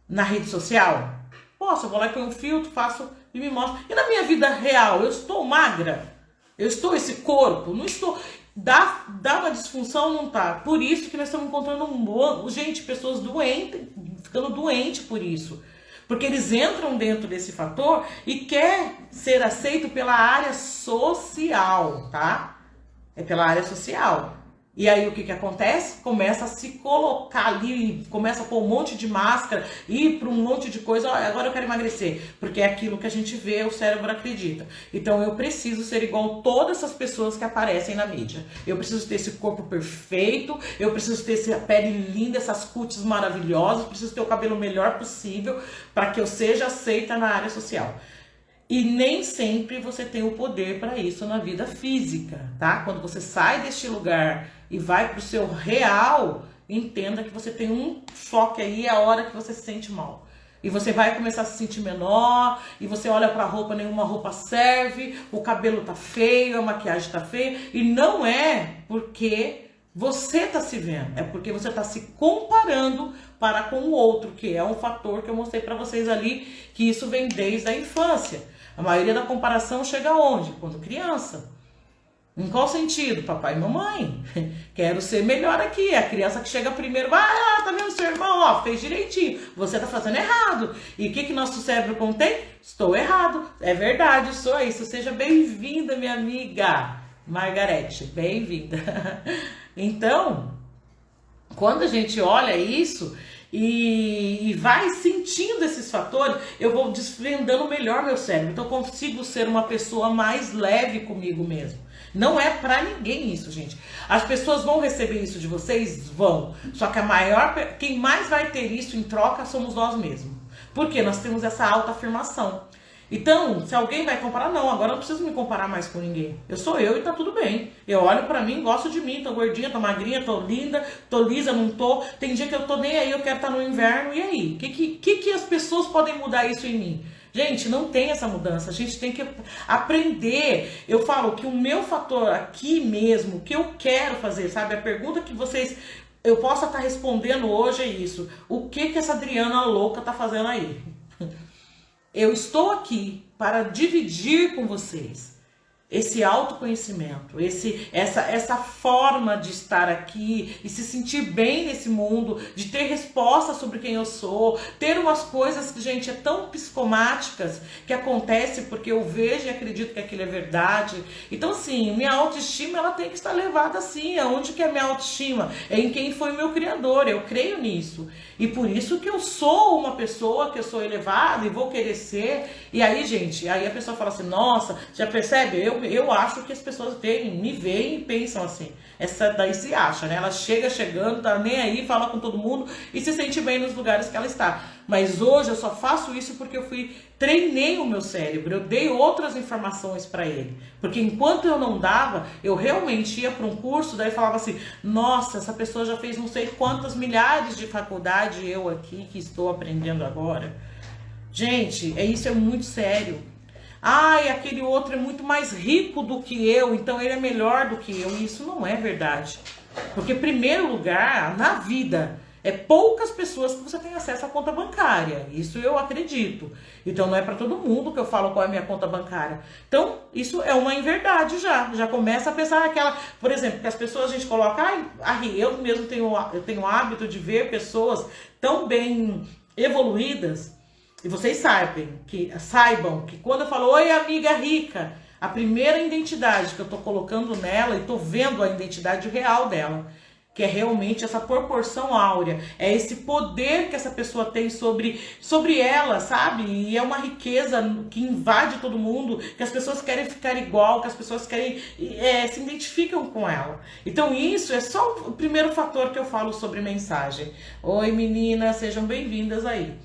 na rede social? Posso, eu vou lá e ponho um filtro, faço e me mostro. E na minha vida real, eu estou magra? Eu estou esse corpo? Não estou... Dá uma disfunção, não tá? Por isso que nós estamos encontrando pessoas doentes, ficando doentes por isso. Porque eles entram dentro desse fator e quer ser aceito pela área social, tá? É pela área social. E aí o que acontece? Começa a se colocar ali, começa a pôr um monte de máscara, ir para um monte de coisa, agora eu quero emagrecer, porque é aquilo que a gente vê, o cérebro acredita. Então eu preciso ser igual a todas essas pessoas que aparecem na mídia. Eu preciso ter esse corpo perfeito, eu preciso ter essa pele linda, essas cutis maravilhosas, preciso ter o cabelo melhor possível para que eu seja aceita na área social. E nem sempre você tem o poder para isso na vida física, tá? Quando você sai deste lugar e vai pro seu real, entenda que você tem um choque aí a hora que você se sente mal. E você vai começar a se sentir menor, e você olha pra roupa, nenhuma roupa serve, o cabelo tá feio, a maquiagem tá feia, e não é porque você tá se vendo, é porque você tá se comparando para com o outro, que é um fator que eu mostrei pra vocês ali, que isso vem desde a infância. A maioria da comparação chega onde? Quando criança. Em qual sentido? Papai e mamãe. Quero ser melhor aqui. A criança que chega primeiro, tá vendo seu irmão? Ó, fez direitinho. Você tá fazendo errado. E o que nosso cérebro contém? Estou errado. É verdade, sou isso. Seja bem-vinda, minha amiga Margarete. Bem-vinda. Então, quando a gente olha isso e vai sentindo esses fatores, eu vou desvendando melhor meu cérebro. Então eu consigo ser uma pessoa mais leve comigo mesmo. Não é pra ninguém isso, gente. As pessoas vão receber isso de vocês? Vão. Só que quem mais vai ter isso em troca somos nós mesmos. Porque nós temos essa autoafirmação. Então, se alguém vai comparar, não, agora eu não preciso me comparar mais com ninguém. Eu sou eu e tá tudo bem. Eu olho pra mim, gosto de mim, tô gordinha, tô magrinha, tô linda, tô lisa, não tô. Tem dia que eu tô nem aí, eu quero estar no inverno, e aí? Que as pessoas podem mudar isso em mim? Gente, não tem essa mudança, a gente tem que aprender. Eu falo que o meu fator aqui mesmo, o que eu quero fazer, sabe? A pergunta que eu possa estar respondendo hoje é isso. O que essa Adriana louca tá fazendo aí? Eu estou aqui para dividir com vocês esse autoconhecimento, essa forma de estar aqui e se sentir bem nesse mundo, de ter resposta sobre quem eu sou, ter umas coisas que, gente, é tão psicomáticas que acontece porque eu vejo e acredito que aquilo é verdade. Então, assim, minha autoestima, ela tem que estar levada assim. Aonde que é minha autoestima? É em quem foi o meu criador, eu creio nisso. E por isso que eu sou uma pessoa, que eu sou elevada e vou querer ser. E aí, gente, aí a pessoa fala assim, nossa, já percebe? Eu acho que as pessoas me veem e pensam assim. Essa daí se acha, né? Ela chegando, tá nem aí, fala com todo mundo e se sente bem nos lugares que ela está. Mas hoje eu só faço isso porque eu treinei o meu cérebro, eu dei outras informações para ele. Porque enquanto eu não dava, eu realmente ia para um curso, daí falava assim, nossa, essa pessoa já fez não sei quantas milhares de faculdade, eu aqui que estou aprendendo agora. Gente, isso é muito sério. Ai, aquele outro é muito mais rico do que eu, então ele é melhor do que eu. E isso não é verdade. Porque, em primeiro lugar, na vida, é poucas pessoas que você tem acesso à conta bancária. Isso eu acredito. Então, não é para todo mundo que eu falo qual é a minha conta bancária. Então, isso é uma inverdade já. Já começa a pensar aquela... Por exemplo, que as pessoas a gente coloca... eu mesmo tenho o hábito de ver pessoas tão bem evoluídas. E vocês saibam que quando eu falo, oi amiga rica, a primeira identidade que eu tô colocando nela e tô vendo a identidade real dela, que é realmente essa proporção áurea, é esse poder que essa pessoa tem sobre ela, sabe? E é uma riqueza que invade todo mundo, que as pessoas querem ficar igual, que as pessoas querem, se identificam com ela. Então isso é só o primeiro fator que eu falo sobre mensagem. Oi meninas, sejam bem-vindas aí.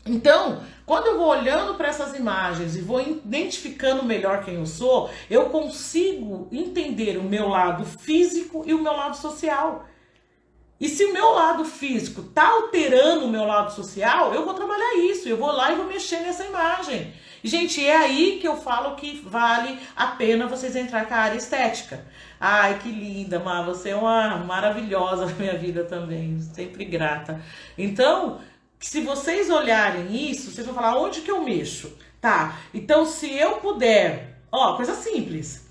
Então, quando eu vou olhando para essas imagens e vou identificando melhor quem eu sou, eu consigo entender o meu lado físico e o meu lado social. E se o meu lado físico está alterando o meu lado social, eu vou trabalhar isso, eu vou lá e vou mexer nessa imagem. Gente, é aí que eu falo que vale a pena vocês entrar com a área estética. Ai, que linda, Má, você é uma maravilhosa na minha vida também, sempre grata. Então... se vocês olharem isso, vocês vão falar, onde que eu mexo? Tá, então se eu puder, coisa simples.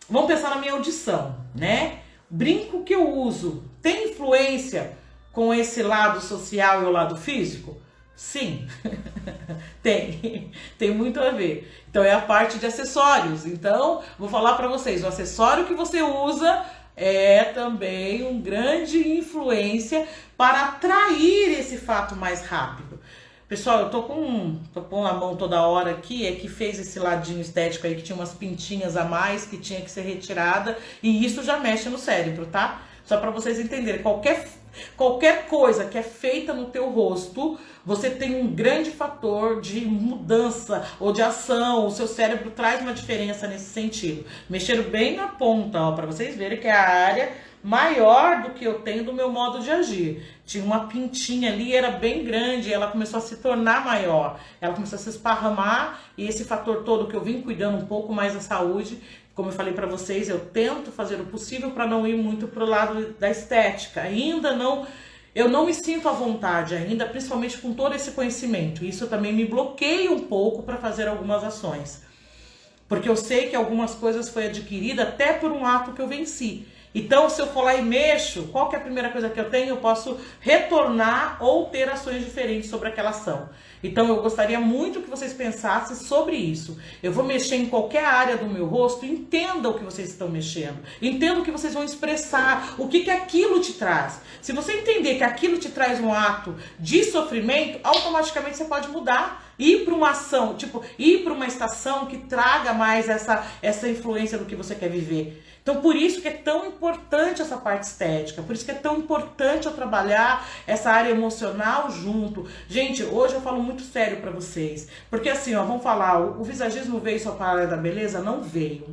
Vamos pensar na minha audição, né? Brinco que eu uso tem influência com esse lado social e o lado físico? Sim, tem muito a ver. Então é a parte de acessórios. Então, vou falar para vocês, o acessório que você usa é também uma grande influência para atrair esse fato mais rápido. Pessoal, eu tô com a mão toda hora aqui, que fez esse ladinho estético aí, que tinha umas pintinhas a mais, que tinha que ser retirada, e isso já mexe no cérebro, tá? Só para vocês entenderem, qualquer Qualquer coisa que é feita no teu rosto, você tem um grande fator de mudança ou de ação. O seu cérebro traz uma diferença nesse sentido. Mexeram bem na ponta, ó, para vocês verem que é a área maior do que eu tenho do meu modo de agir. Tinha uma pintinha ali, era bem grande, ela começou a se tornar maior. Ela começou a se esparramar e esse fator todo que eu vim cuidando um pouco mais da saúde, como eu falei para vocês, eu tento fazer o possível para não ir muito pro lado da estética. Ainda não, eu não me sinto à vontade ainda, principalmente com todo esse conhecimento. Isso também me bloqueia um pouco para fazer algumas ações. Porque eu sei que algumas coisas foi adquirida até por um ato que eu venci. Então, se eu for lá e mexo, qual que é a primeira coisa que eu tenho? Eu posso retornar ou ter ações diferentes sobre aquela ação. Então, eu gostaria muito que vocês pensassem sobre isso. Eu vou mexer em qualquer área do meu rosto, entenda o que vocês estão mexendo. Entenda o que vocês vão expressar, o que aquilo te traz. Se você entender que aquilo te traz um ato de sofrimento, automaticamente você pode mudar. Ir para uma ação, tipo, ir para uma estação que traga mais essa influência do que você quer viver. Então, por isso que é tão importante essa parte estética, por isso que é tão importante eu trabalhar essa área emocional junto. Gente, hoje eu falo muito sério pra vocês, porque assim, ó, vamos falar, o visagismo veio só para a área da beleza? Não veio,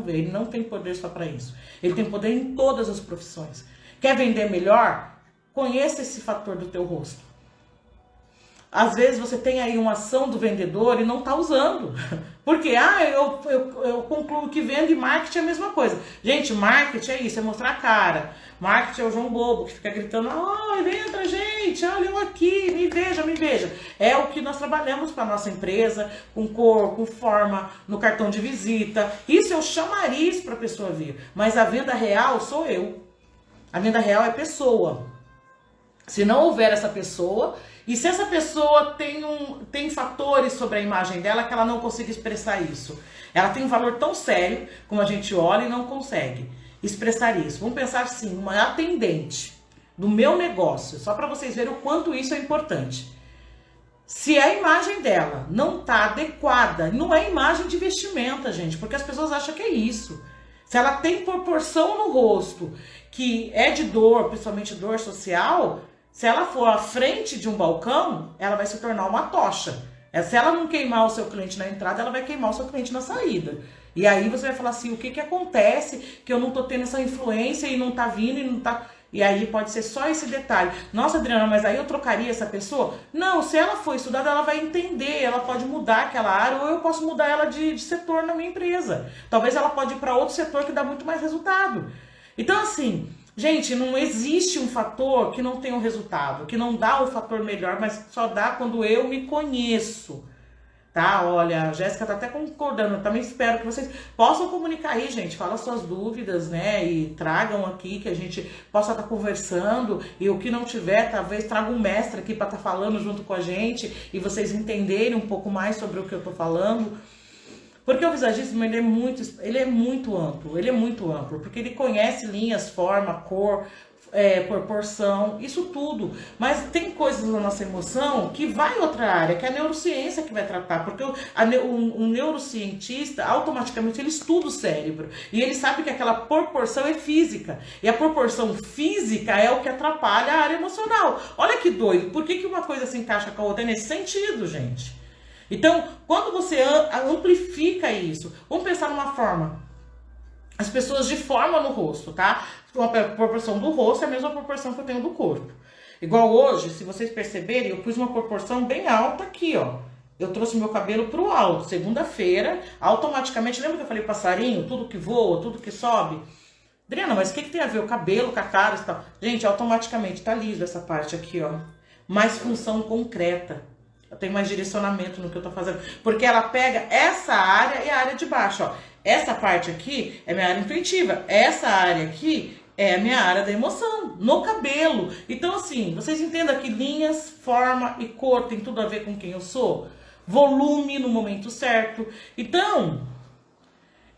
ele não tem poder só para isso. Ele tem poder em todas as profissões. Quer vender melhor? Conheça esse fator do teu rosto. Às vezes você tem aí uma ação do vendedor e não está usando. Porque, eu concluo que venda e marketing é a mesma coisa. Gente, marketing é isso, é mostrar a cara. Marketing é o João Bobo que fica gritando, entra gente, olha eu aqui, me veja, me veja. É o que nós trabalhamos para nossa empresa, com cor, com forma, no cartão de visita. Isso é o chamariz para a pessoa vir. Mas a venda real sou eu. A venda real é pessoa. Se não houver essa pessoa... E se essa pessoa tem fatores sobre a imagem dela que ela não consiga expressar isso? Ela tem um valor tão sério, como a gente olha e não consegue expressar isso. Vamos pensar assim, uma atendente do meu negócio, só para vocês verem o quanto isso é importante. Se a imagem dela não está adequada, não é imagem de vestimenta, gente, porque as pessoas acham que é isso. Se ela tem proporção no rosto que é de dor, principalmente dor social... Se ela for à frente de um balcão, ela vai se tornar uma tocha. Se ela não queimar o seu cliente na entrada, ela vai queimar o seu cliente na saída. E aí você vai falar assim, o que acontece que eu não tô tendo essa influência e não tá vindo e não tá... E aí pode ser só esse detalhe. Nossa, Adriana, mas aí eu trocaria essa pessoa? Não, se ela for estudada, ela vai entender, ela pode mudar aquela área ou eu posso mudar ela de setor na minha empresa. Talvez ela pode ir para outro setor que dá muito mais resultado. Então assim... Gente, não existe um fator que não tenha um resultado, que não dá o fator melhor, mas só dá quando eu me conheço, tá? Olha, a Jéssica tá até concordando, eu também espero que vocês possam comunicar aí, gente, fala suas dúvidas, né, e tragam aqui, que a gente possa estar conversando, e o que não tiver, talvez traga um mestre aqui para estar falando junto com a gente, e vocês entenderem um pouco mais sobre o que eu tô falando. Porque o visagismo ele é muito amplo, porque ele conhece linhas, forma, cor, proporção, isso tudo. Mas tem coisas na nossa emoção que vai em outra área, que é a neurociência que vai tratar, porque o neurocientista, automaticamente, ele estuda o cérebro, e ele sabe que aquela proporção é física, e a proporção física é o que atrapalha a área emocional. Olha que doido, por que uma coisa se encaixa com a outra? É nesse sentido, gente. Então, quando você amplifica isso, vamos pensar numa forma. As pessoas de forma no rosto, tá? A proporção do rosto é a mesma proporção que eu tenho do corpo. Igual hoje, se vocês perceberem, eu pus uma proporção bem alta aqui, ó. Eu trouxe meu cabelo pro alto. Segunda-feira, automaticamente, lembra que eu falei passarinho? Tudo que voa, tudo que sobe? Adriana, mas o que tem a ver o cabelo com a cara e tal? Gente, automaticamente tá liso essa parte aqui, ó. Mais função concreta. Eu tenho mais direcionamento no que eu tô fazendo. Porque ela pega essa área e a área de baixo, ó. Essa parte aqui é minha área intuitiva. Essa área aqui é a minha área da emoção, no cabelo. Então, assim, vocês entendam que linhas, forma e cor tem tudo a ver com quem eu sou? Volume no momento certo. Então,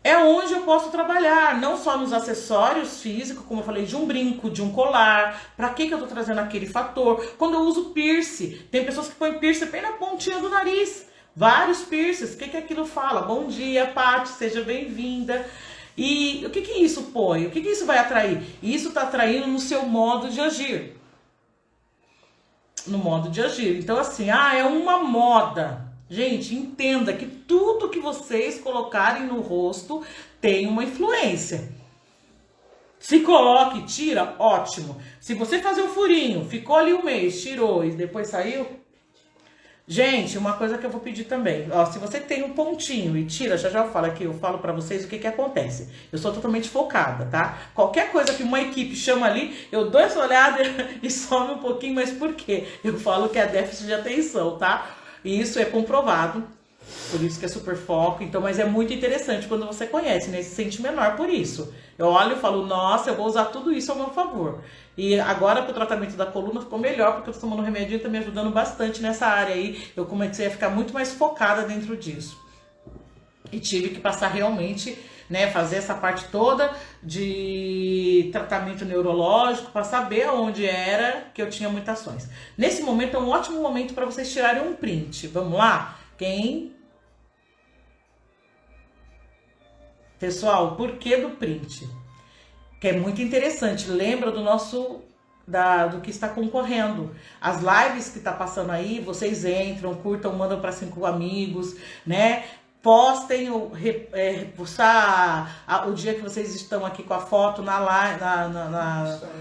é onde eu posso trabalhar, não só nos acessórios físicos, como eu falei, de um brinco, de um colar. Pra que eu tô trazendo aquele fator? Quando eu uso piercing, tem pessoas que põem piercing bem na pontinha do nariz. Vários piercings, o que aquilo fala? Bom dia, Paty, seja bem-vinda. E o que isso põe? O que isso vai atrair? Isso está atraindo no seu modo de agir. No modo de agir. Então assim, é uma moda. Gente, entenda que tudo que vocês colocarem no rosto tem uma influência. Se coloque, tira, ótimo. Se você fazer um furinho, ficou ali um mês, tirou e depois saiu. Gente, uma coisa que eu vou pedir também. Ó, se você tem um pontinho e tira, já eu falo aqui, eu falo pra vocês o que acontece. Eu sou totalmente focada, tá? Qualquer coisa que uma equipe chama ali, eu dou essa olhada e some um pouquinho, mas por quê? Eu falo que é déficit de atenção, tá? E isso é comprovado. Por isso que é super foco. Então, mas é muito interessante quando você conhece, né? Se sente menor por isso. Eu olho e falo, nossa, eu vou usar tudo isso ao meu favor. E agora que o tratamento da coluna ficou melhor, porque eu tô tomando um remedinho, tá me ajudando bastante nessa área aí. Eu comecei a ficar muito mais focada dentro disso. E tive que passar realmente, né, fazer essa parte toda de tratamento neurológico para saber onde era que eu tinha mutações. Nesse momento é um ótimo momento para vocês tirarem um print. Vamos lá? Pessoal, por que do print? Que é muito interessante. Lembra do do que está concorrendo. As lives que está passando aí, vocês entram, curtam, mandam para 5 amigos, né? Postem, postar o dia que vocês estão aqui com a foto na live,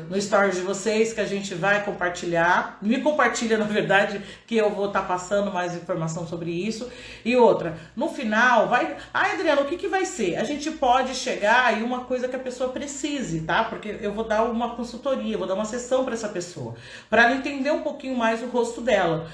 no stories de vocês, que a gente vai compartilhar. Me compartilha, na verdade, que eu vou estar passando mais informação sobre isso. E outra, no final, Adriana, o que vai ser? A gente pode chegar em uma coisa que a pessoa precise, tá? Porque eu vou dar uma consultoria, vou dar uma sessão para essa pessoa, para ela entender um pouquinho mais o rosto dela.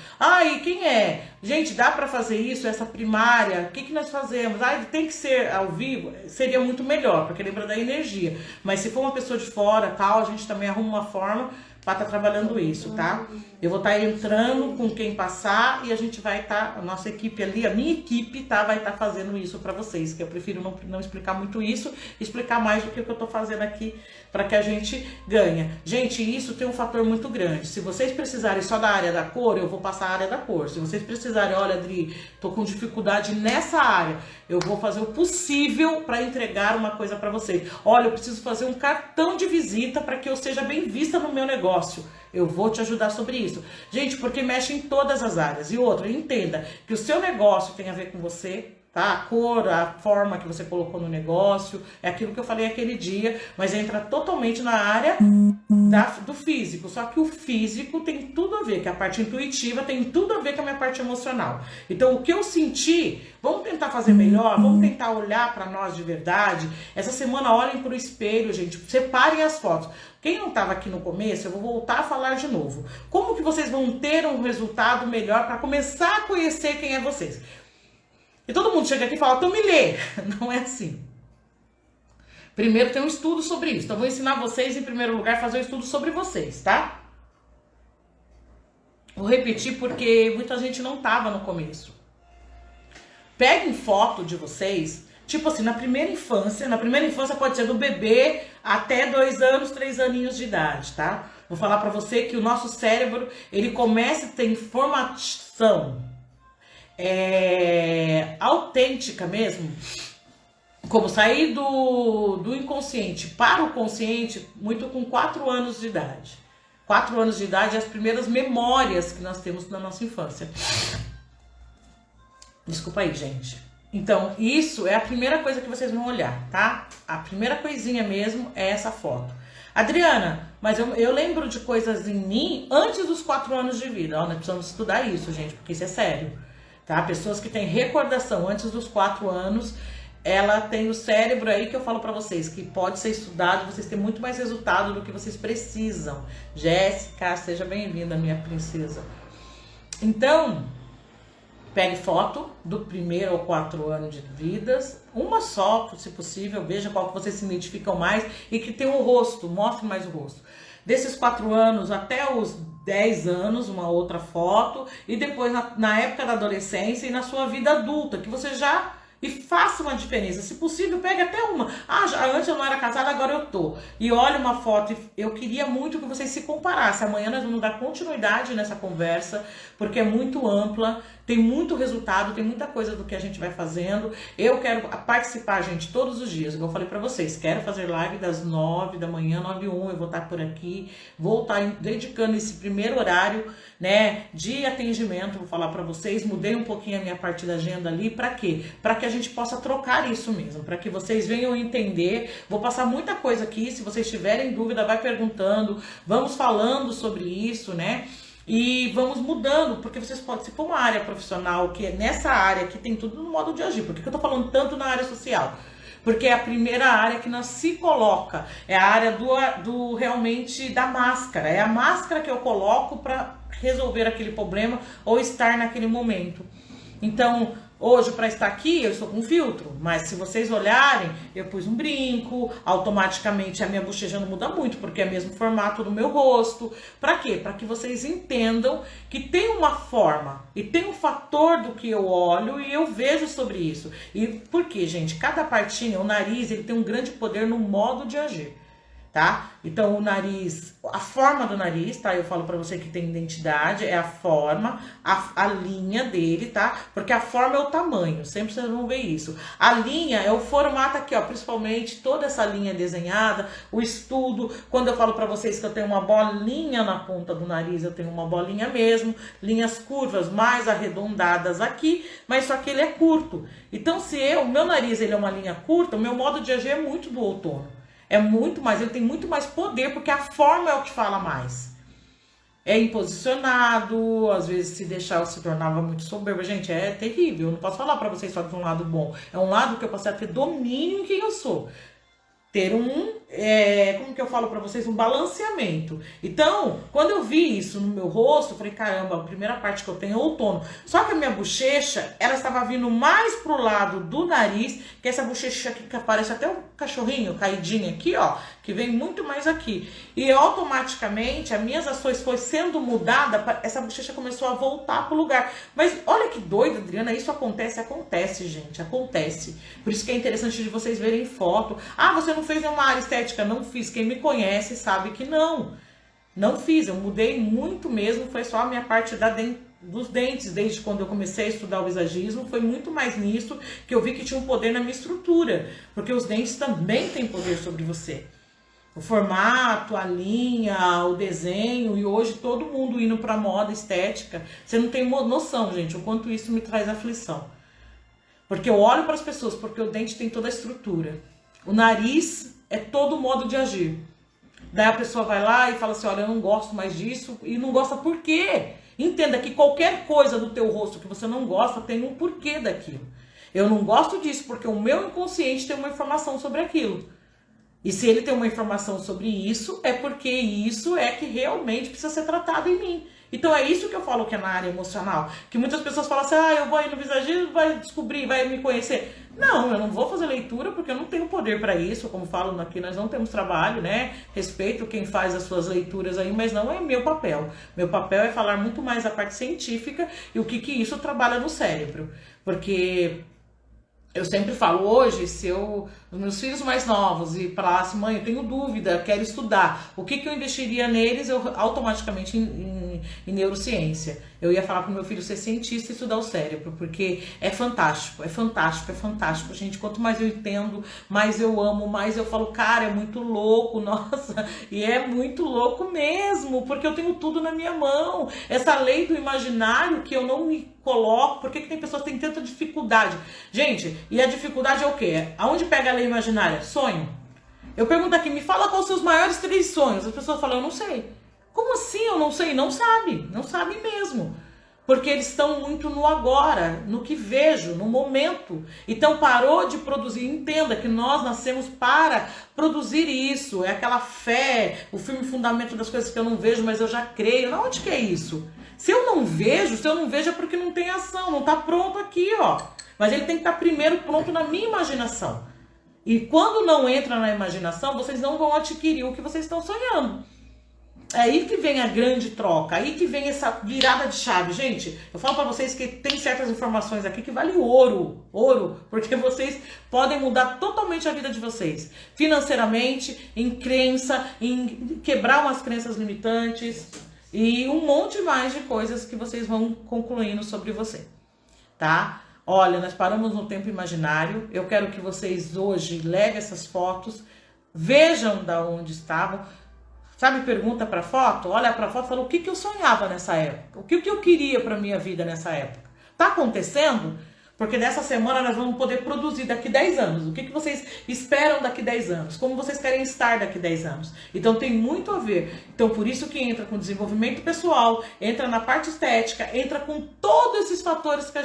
E quem é? Gente, dá para fazer isso, essa primária? O que nós fazemos? Tem que ser ao vivo? Seria muito melhor, porque lembra da energia. Mas se for uma pessoa de fora, tal, a gente também arruma uma forma para estar trabalhando isso, tá? Eu vou estar entrando com quem passar e a gente vai estar, a nossa equipe ali, a minha equipe, tá, vai estar fazendo isso para vocês, que eu prefiro não explicar muito isso, explicar mais do que o que eu tô fazendo aqui para que a gente ganhe. Gente, isso tem um fator muito grande. Se vocês precisarem só da área da cor, eu vou passar a área da cor. Se vocês precisarem, olha, Adri, tô com dificuldade nessa área, eu vou fazer o possível para entregar uma coisa para vocês. Olha, eu preciso fazer um cartão de visita para que eu seja bem vista no meu negócio. Eu vou te ajudar sobre isso. Gente, porque mexe em todas as áreas. E outra, entenda que o seu negócio tem a ver com você, tá? A cor, a forma que você colocou no negócio, é aquilo que eu falei aquele dia, mas entra totalmente na área do físico. Só que o físico tem tudo a ver, que a parte intuitiva tem tudo a ver com a minha parte emocional. Então, o que eu senti, vamos tentar fazer melhor, vamos tentar olhar para nós de verdade. Essa semana, olhem para o espelho, gente, separem as fotos. Quem não estava aqui no começo, eu vou voltar a falar de novo. Como que vocês vão ter um resultado melhor para começar a conhecer quem é vocês? E todo mundo chega aqui e fala, então me lê. Não é assim. Primeiro tem um estudo sobre isso. Então eu vou ensinar vocês, em primeiro lugar, a fazer um estudo sobre vocês, tá? Vou repetir porque muita gente não estava no começo. Peguem foto de vocês, tipo assim, na primeira infância pode ser do bebê até 2 anos, 3 aninhos de idade, tá? Vou falar pra você que o nosso cérebro, ele começa a ter informação autêntica mesmo, como sair do inconsciente para o consciente, muito com 4 anos de idade. 4 anos de idade é as primeiras memórias que nós temos na nossa infância. Desculpa aí, gente. Então, isso é a primeira coisa que vocês vão olhar, tá? A primeira coisinha mesmo é essa foto. Adriana, mas eu lembro de coisas em mim antes dos 4 anos de vida. Ó, nós precisamos estudar isso, gente, porque isso é sério. Tá? Pessoas que têm recordação antes dos 4 anos, ela tem o cérebro aí que eu falo pra vocês, que pode ser estudado, vocês têm muito mais resultado do que vocês precisam. Jéssica, seja bem-vinda, minha princesa. Então, pegue foto do 1º ao 4 anos de vidas, uma só, se possível, veja qual que vocês se identificam mais e que tem o rosto, mostre mais o rosto. Desses 4 anos até os 10 anos, uma outra foto, e depois na época da adolescência e na sua vida adulta, que você já E faça uma diferença. Se possível, pegue até uma. Ah, antes eu não era casada, agora eu tô. E olha uma foto. Eu queria muito que vocês se comparassem. Amanhã nós vamos dar continuidade nessa conversa, porque é muito ampla, tem muito resultado, tem muita coisa do que a gente vai fazendo. Eu quero participar, gente, todos os dias. Igual eu falei pra vocês, quero fazer live das 9 da manhã, 9h01, eu vou estar por aqui. Vou estar dedicando esse primeiro horário, né, de atendimento, vou falar pra vocês. Mudei um pouquinho a minha parte da agenda ali. Pra quê? Pra que a gente possa trocar isso mesmo, para que vocês venham entender. Vou passar muita coisa aqui, se vocês tiverem dúvida, vai perguntando, vamos falando sobre isso, né? E vamos mudando, porque vocês podem, se for uma área profissional, que é nessa área que tem tudo no modo de agir. Por que eu tô falando tanto na área social? Porque é a primeira área que nós se coloca, é a área do realmente da máscara, é a máscara que eu coloco para resolver aquele problema ou estar naquele momento. Então, hoje, para estar aqui, eu estou com filtro, mas se vocês olharem, eu pus um brinco, automaticamente a minha bochecha não muda muito, porque é o mesmo formato do meu rosto. Para quê? Para que vocês entendam que tem uma forma e tem um fator do que eu olho e eu vejo sobre isso. E por quê, gente? Cada partinha, o nariz, ele tem um grande poder no modo de agir. Tá? Então o nariz, a forma do nariz, tá? Eu falo pra você que tem identidade, é a forma, a linha dele, tá? Porque a forma é o tamanho, sempre vocês vão ver isso. A linha é o formato aqui, ó, principalmente toda essa linha desenhada, o estudo. Quando eu falo pra vocês que eu tenho uma bolinha na ponta do nariz, eu tenho uma bolinha mesmo, linhas curvas mais arredondadas aqui, mas só que ele é curto. Então se o meu nariz ele é uma linha curta, o meu modo de agir é muito do outono. É muito mais, ele tem muito mais poder, porque a forma é o que fala mais. É imposicionado, às vezes se deixar eu se tornava muito soberba. Gente, é terrível, eu não posso falar pra vocês só de um lado bom. É um lado que eu passei a ter domínio em quem eu sou. Ter como que eu falo pra vocês? Um balanceamento. Então, quando eu vi isso no meu rosto, eu falei, caramba, a primeira parte que eu tenho é outono. Só que a minha bochecha, ela estava vindo mais pro lado do nariz, que essa bochecha aqui que parece até um cachorrinho caidinho aqui, ó, que vem muito mais aqui. E automaticamente, as minhas ações foi sendo mudada, essa bochecha começou a voltar pro lugar. Mas olha que doido, Adriana, isso acontece, gente, acontece. Por isso que é interessante de vocês verem foto. Ah, você não fez nenhuma área estética? Não fiz. Quem me conhece sabe que não. Não fiz. Eu mudei muito mesmo. Foi só a minha parte dos dentes. Desde quando eu comecei a estudar o visagismo, foi muito mais nisso que eu vi que tinha um poder na minha estrutura. Porque os dentes também têm poder sobre você. O formato, a linha, o desenho. E hoje todo mundo indo pra moda estética. Você não tem noção, gente, o quanto isso me traz aflição. Porque eu olho para as pessoas, porque o dente tem toda a estrutura. O nariz é todo o modo de agir. Daí a pessoa vai lá e fala assim, olha, eu não gosto mais disso. E não gosta por quê? Entenda que qualquer coisa do teu rosto que você não gosta tem um porquê daquilo. Eu não gosto disso porque o meu inconsciente tem uma informação sobre aquilo. E se ele tem uma informação sobre isso, é porque isso é que realmente precisa ser tratado em mim. Então é isso que eu falo que é na área emocional. Que muitas pessoas falam assim, eu vou aí no visagismo, vai descobrir, vai me conhecer. Não, eu não vou fazer leitura porque eu não tenho poder para isso. Como falam aqui, nós não temos trabalho, né? Respeito quem faz as suas leituras aí, mas não é meu papel. Meu papel é falar muito mais a parte científica e o que isso trabalha no cérebro. Porque eu sempre falo, hoje, se os meus filhos mais novos e falassem, mãe, eu tenho dúvida, quero estudar, o que eu investiria neles? Eu automaticamente em neurociência. Eu ia falar pro meu filho ser cientista e estudar o cérebro, porque é fantástico, é fantástico, é fantástico, gente. Quanto mais eu entendo, mais eu amo, mais eu falo, cara, é muito louco, nossa, e é muito louco mesmo, porque eu tenho tudo na minha mão. Essa lei do imaginário que eu não me coloco, por que tem pessoas que têm tanta dificuldade? Gente, e a dificuldade é o quê? Aonde pega a lei imaginária? Sonho. Eu pergunto aqui, me fala quais os seus maiores 3 sonhos. As pessoas falam, eu não sei. Como assim eu não sei? Não sabe mesmo. Porque eles estão muito no agora, no que vejo, no momento. Então parou de produzir. Entenda que nós nascemos para produzir isso. É aquela fé, o firme fundamento das coisas que eu não vejo, mas eu já creio. Onde que é isso? Se eu não vejo é porque não tem ação, não está pronto aqui, ó. Mas ele tem que estar primeiro pronto na minha imaginação. E quando não entra na imaginação, vocês não vão adquirir o que vocês estão sonhando. É aí que vem a grande troca, aí que vem essa virada de chave. Gente, eu falo pra vocês que tem certas informações aqui que vale ouro, porque vocês podem mudar totalmente a vida de vocês. Financeiramente, em crença, em quebrar umas crenças limitantes e um monte mais de coisas que vocês vão concluindo sobre você, tá? Olha, nós paramos no tempo imaginário. Eu quero que vocês hoje levem essas fotos, vejam da onde estavam. Sabe, pergunta pra foto, olha pra foto e fala o que eu sonhava nessa época, o que eu queria pra minha vida nessa época. Tá acontecendo? Porque nessa semana nós vamos poder produzir daqui 10 anos. O que vocês esperam daqui 10 anos? Como vocês querem estar daqui 10 anos? Então tem muito a ver. Então por isso que entra com desenvolvimento pessoal, entra na parte estética, entra com todos esses fatores que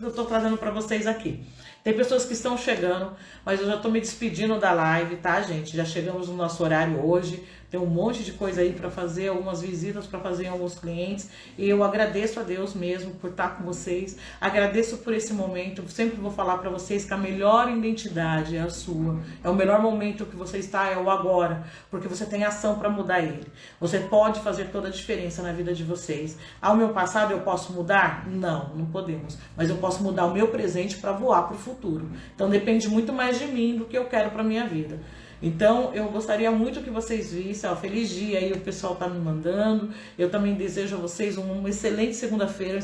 eu tô trazendo para vocês aqui. Tem pessoas que estão chegando, mas eu já tô me despedindo da live, tá, gente? Já chegamos no nosso horário hoje. Tem um monte de coisa aí para fazer, algumas visitas para fazer em alguns clientes. E eu agradeço a Deus mesmo por estar com vocês. Agradeço por esse momento. Sempre vou falar para vocês que a melhor identidade é a sua. É o melhor momento que você está, é o agora. Porque você tem ação para mudar ele. Você pode fazer toda a diferença na vida de vocês. Ao meu passado eu posso mudar? Não, não podemos. Mas eu posso mudar o meu presente para voar para o futuro. Então depende muito mais de mim do que eu quero para minha vida. Então, eu gostaria muito que vocês vissem, ó, feliz dia aí, o pessoal tá me mandando. Eu também desejo a vocês uma excelente segunda-feira,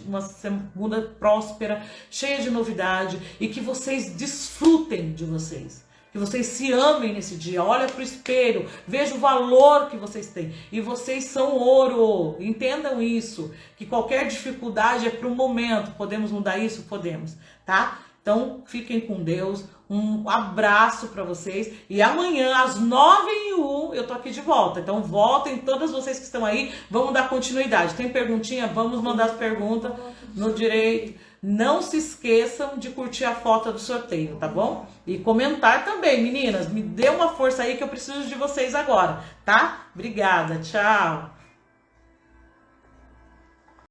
uma segunda próspera, cheia de novidade e que vocês desfrutem de vocês. Que vocês se amem nesse dia, olha pro espelho, veja o valor que vocês têm. E vocês são ouro, entendam isso. Que qualquer dificuldade é pro momento, podemos mudar isso? Podemos, tá? Então, fiquem com Deus, um abraço para vocês e amanhã às 9h01 eu tô aqui de volta. Então voltem todas vocês que estão aí, vamos dar continuidade. Tem perguntinha? Vamos mandar as perguntas no direito. Não se esqueçam de curtir a foto do sorteio, tá bom? E comentar também, meninas, me dê uma força aí que eu preciso de vocês agora, tá? Obrigada, tchau!